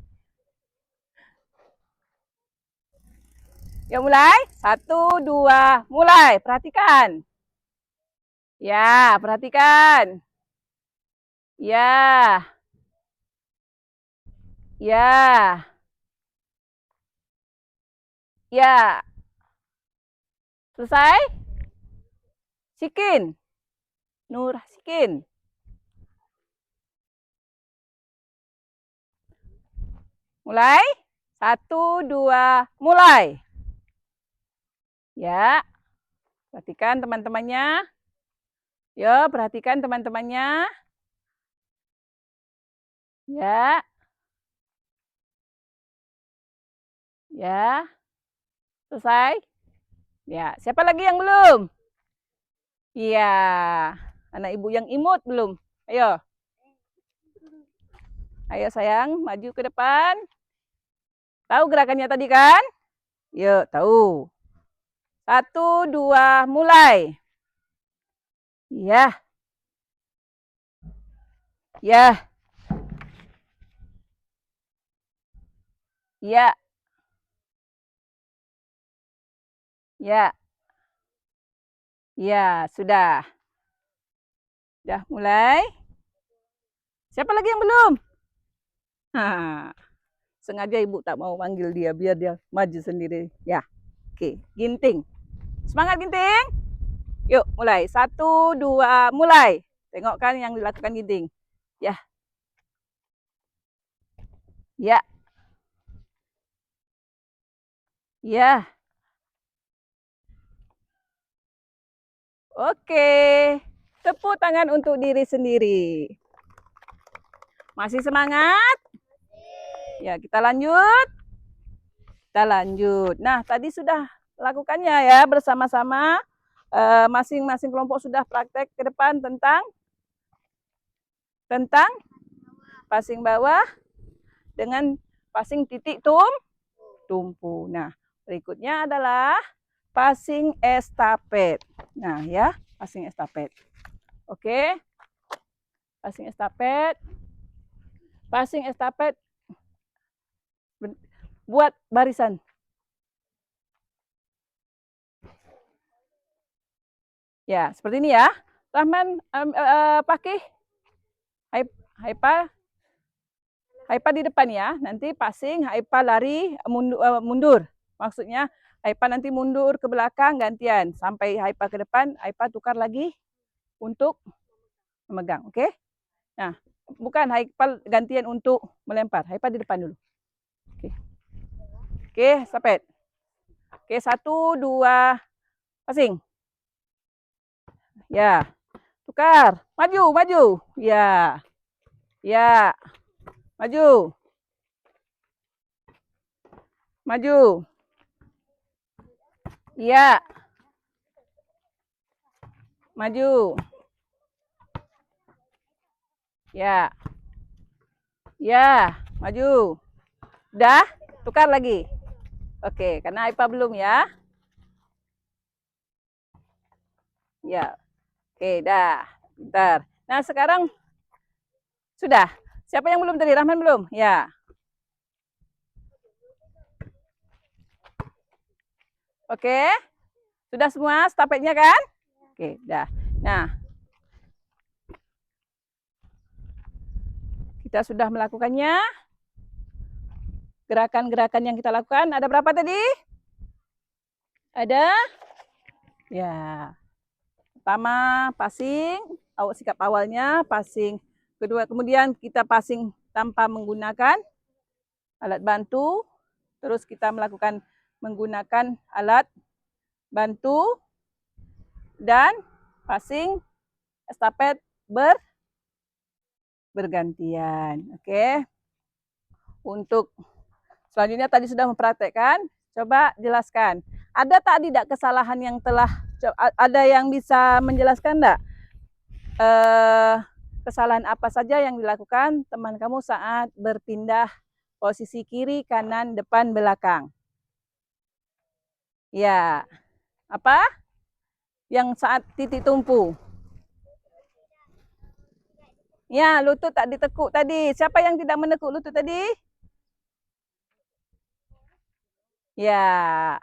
Yuk mulai. 1, 2, mulai. Perhatikan. Ya, perhatikan. Ya. Ya. Ya. Selesai? Sikin. Nur Sikin. Mulai. 1, 2, mulai. Ya. Perhatikan teman-temannya. Yo, perhatikan teman-temannya. Ya. Ya. Selesai? Ya. Siapa lagi yang belum? Iya. Anak ibu yang imut belum? Ayo. Ayo sayang, maju ke depan. Tahu gerakannya tadi kan? Yuk, tahu. 1, 2, mulai. Ya. Ya. Ya. Ya. Ya, sudah. Sudah mulai. Siapa lagi yang belum? Sengaja ibu tak mau panggil dia biar dia maju sendiri. Ya. Oke, Ginting. Semangat Ginting. Yuk, mulai. 1, 2, mulai. Tengokkan yang dilakukan Ginting. Ya. Ya. Ya. Oke. Tepuk tangan untuk diri sendiri. Masih semangat? Ya, kita lanjut. Kita lanjut. Nah, tadi sudah lakukannya ya bersama-sama. Masing-masing kelompok sudah praktek ke depan tentang passing bawah dengan passing titik tumpu. Nah, berikutnya adalah passing estafet. Nah, ya, passing estafet. Oke. Passing estafet. Passing estafet buat barisan. Ya, seperti ini ya. Rahman, pakai Haipa di depan ya. Nanti passing, Haipa lari mundur. Maksudnya Haipa nanti mundur ke belakang gantian. Sampai Haipa ke depan, Haipa tukar lagi untuk memegang. Oke? Nah, bukan Haipa gantian untuk melempar. Haipa di depan dulu. Oke. Oke, stafet. Oke, 1, 2, passing. Ya. Tukar. Maju. Ya. Ya. Maju. Iya. Maju. Ya. Ya. Maju. Udah? Tukar lagi. Oke, karena Aipa belum ya. Ya. Oke, dah. Bentar. Nah, sekarang sudah. Siapa yang belum tadi? Rahman belum? Ya. Oke. Sudah semua stafetnya kan? Oke, dah. Nah, kita sudah melakukannya. Gerakan-gerakan yang kita lakukan ada berapa tadi? Ada? Ya. Pertama, passing. Sikap awalnya passing. Kedua, kemudian kita passing tanpa menggunakan alat bantu. Terus kita melakukan menggunakan alat bantu dan passing estafet bergantian. Oke. Untuk selanjutnya tadi sudah mempraktekkan, coba jelaskan. Ada tak tidak kesalahan yang telah ada yang bisa menjelaskan enggak? Kesalahan apa saja yang dilakukan teman kamu saat berpindah posisi kiri, kanan, depan, belakang? Ya. Apa? Yang saat titik tumpu. Ya, lutut tak ditekuk tadi. Siapa yang tidak menekuk lutut tadi? Ya.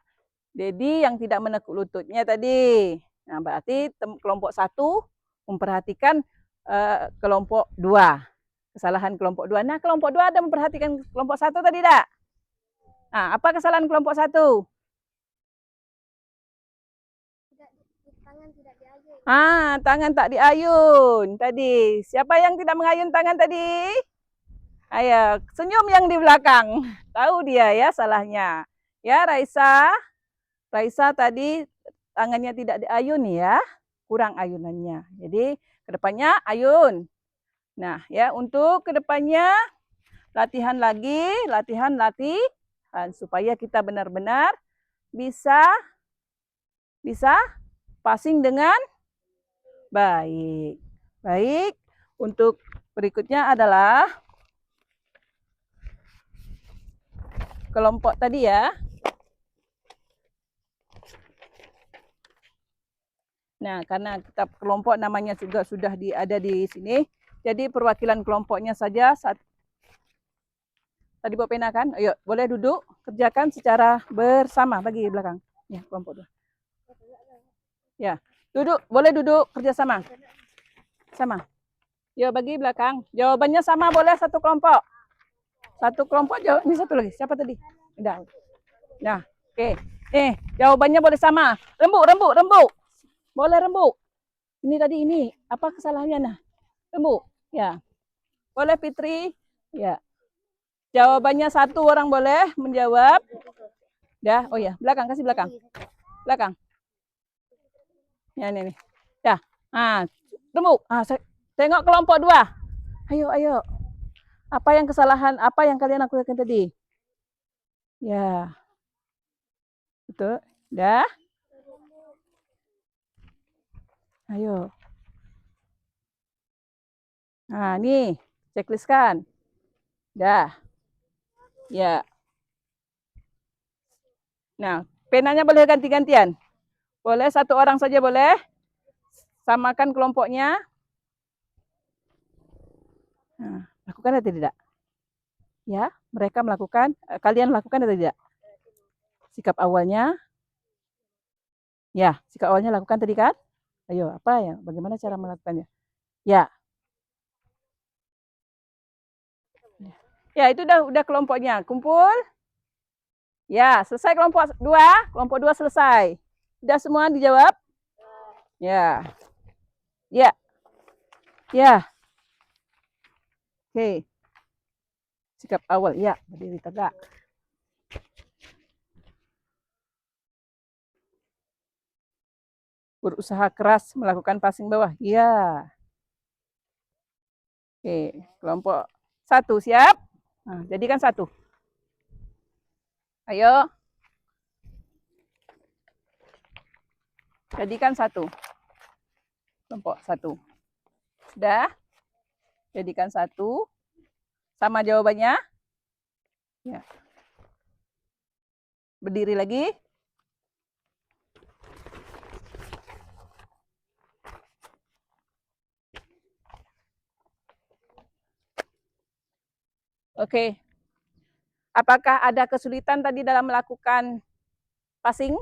Jadi yang tidak menekuk lututnya tadi. Nah, berarti kelompok 1 memperhatikan kelompok 2. Kesalahan kelompok 2. Nah, kelompok 2 ada memperhatikan kelompok 1 tadi tak? Nah, apa kesalahan kelompok 1? Tangan tak diayun tadi. Siapa yang tidak mengayun tangan tadi? Ayo, senyum yang di belakang. Tahu dia ya salahnya. Ya, Raisa. Raisa tadi tangannya tidak diayun ya. Kurang ayunannya. Jadi, kedepannya ayun. Nah, ya untuk kedepannya latihan lagi, latihan supaya kita benar-benar bisa passing dengan baik. Baik, untuk berikutnya adalah kelompok tadi ya. Nah, karena kita kelompok namanya juga sudah ada di sini, jadi perwakilan kelompoknya saja. Tadi bawa pena kan? Ayo, boleh duduk, kerjakan secara bersama bagi belakang. Ya, kelompok 2. Ya, duduk, boleh duduk kerjasama. Sama. Yo, bagi belakang. Jawabannya sama boleh satu kelompok. Satu kelompok jawab. Ini satu lagi. Siapa tadi? Udah. Nah, oke. Jawabannya boleh sama. Rembuk. Boleh rembuk. Ini tadi ini. Apa kesalahannya nah? Rembuk. Ya. Boleh Fitri? Ya. Jawabannya satu orang boleh menjawab. Ya, oh ya, belakang, kasih belakang. Belakang. Ya, ini. Ya. Tunggu. Tengok kelompok 2. Ayo. Apa yang kesalahan? Apa yang kalian lakukan tadi? Ya. Betul. Dah. Ayo. Nih. Checklist kan? Dah. Ya. Nah, penanya boleh ganti-gantian. Boleh satu orang saja boleh. Samakan kelompoknya. Lakukan atau tidak? Ya, mereka melakukan. Kalian lakukan atau tidak? Sikap awalnya. Ya, sikap awalnya lakukan tadi kan? Ayo, apa ya? Bagaimana cara melakukannya? Ya. Ya, itu udah kelompoknya. Kumpul. Ya, selesai kelompok 2. Kelompok 2 selesai. Sudah semua dijawab? Ya. Ya. Ya. Oke. Sikap awal. Ya, berdiri tegak. Berusaha keras melakukan passing bawah. Ya. Oke, kelompok 1 siap? Jadikan 1. Ayo. Jadikan 1. Kelompok 1. Sudah? Jadikan 1. Sama jawabannya? Ya. Berdiri lagi. Oke. Apakah ada kesulitan tadi dalam melakukan passing?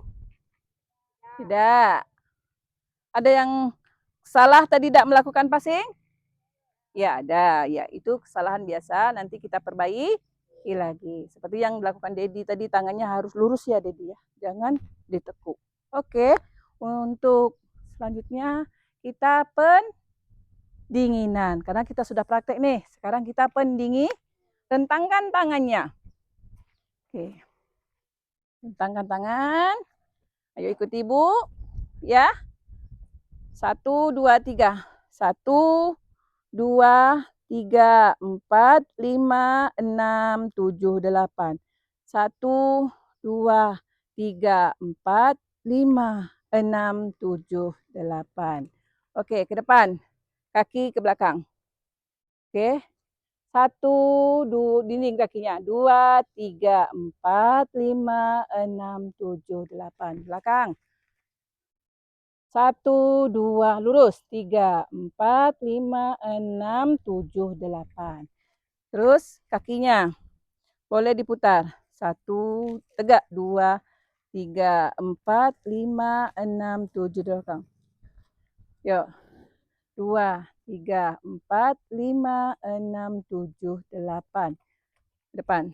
Tidak. Ada yang salah tadi tidak melakukan passing? Ya, ada. Ya, itu kesalahan biasa. Nanti kita perbaiki lagi. Seperti yang dilakukan Dedi tadi, tangannya harus lurus ya, Dedi ya. Jangan ditekuk. Oke. Untuk selanjutnya kita pendinginan. Karena kita sudah praktek nih. Sekarang kita pendingin. Rentangkan tangannya. Oke. Rentangkan tangan. Ayo ikuti Ibu. Ya. 1, 2, 3. 1, 2, 3, 4, 5, 6, 7, 8. 1, 2, 3, 4, 5, 6, 7, 8. Oke, ke depan. Kaki ke belakang. Oke. 1, 2, dinding kakinya. 2, 3, 4, 5, 6, 7, 8. Belakang. 1, 2, lurus. 3, 4, 5, 6, 7, 8. Terus kakinya. Boleh diputar. 1, tegak. 2, 3, 4, 5, 6, 7, belakang. Yuk. 2, 3, 4, 5, 6, 7, 8. Depan.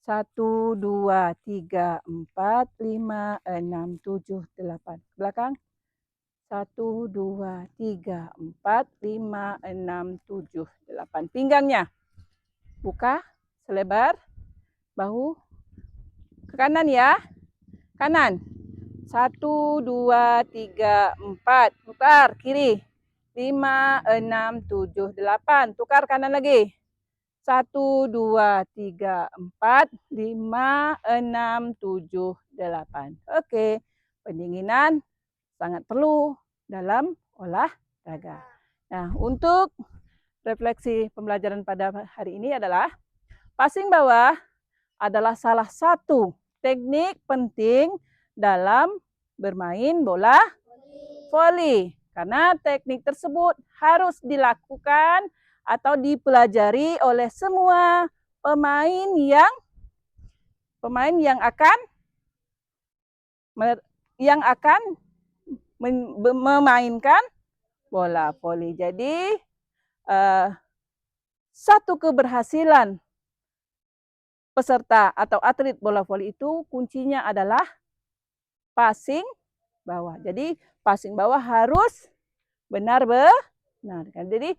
1, 2, 3, 4, 5, 6, 7, 8. Belakang. 1, 2, 3, 4, 5, 6, 7, 8. Pinggangnya. Buka selebar bahu. Ke kanan ya. Kanan. 1, 2, 3, 4. Putar kiri. 5, 6, 7, 8. Tukar kanan lagi. 1, 2, 3, 4, 5, 6, 7, 8. Oke, pendinginan sangat perlu dalam olahraga. Nah, untuk refleksi pembelajaran pada hari ini adalah passing bawah adalah salah satu teknik penting dalam bermain bola voli. Karena teknik tersebut harus dilakukan atau dipelajari oleh semua pemain yang akan memainkan bola voli. Jadi satu keberhasilan peserta atau atlet bola voli itu kuncinya adalah passing bawah. Jadi passing bawah harus benar-benar. Jadi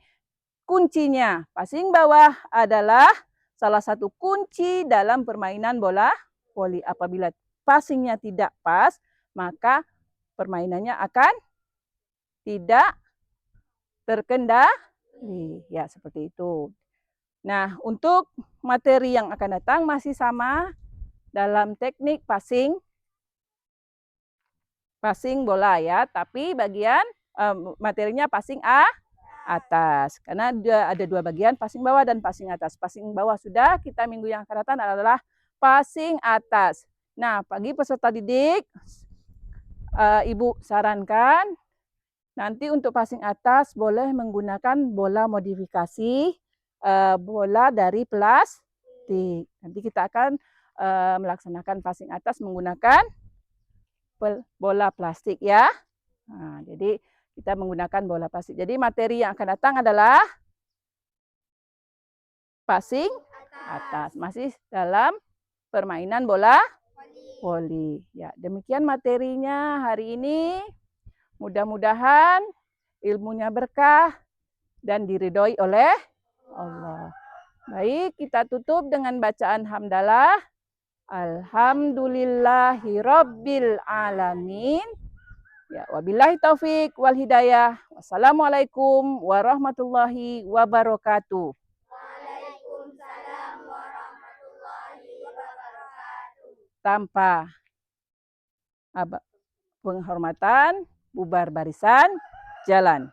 kuncinya passing bawah adalah salah satu kunci dalam permainan bola voli. Apabila passingnya tidak pas, maka permainannya akan tidak terkendali. Ya, seperti itu. Nah, untuk materi yang akan datang masih sama dalam teknik passing bola ya, tapi bagian materinya passing atas. Karena ada dua bagian, passing bawah dan passing atas. Passing bawah sudah, kita minggu yang akan datang adalah passing atas. Nah, bagi peserta didik, Ibu sarankan nanti untuk passing atas boleh menggunakan bola modifikasi, bola dari plastik. Nanti kita akan melaksanakan passing atas menggunakan bola plastik ya. Nah, jadi kita menggunakan bola plastik. Jadi materi yang akan datang adalah passing atas. Masih dalam permainan bola voli. Ya, demikian materinya hari ini. Mudah-mudahan ilmunya berkah dan diridhoi oleh Allah. Baik, kita tutup dengan bacaan hamdalah. Alhamdulillahirabbil alamin. Ya, wabillahi taufik wal hidayah. Wassalamualaikum warahmatullahi wabarakatuh. Waalaikumsalam warahmatullahi wabarakatuh. Tanpa penghormatan, bubar barisan, jalan.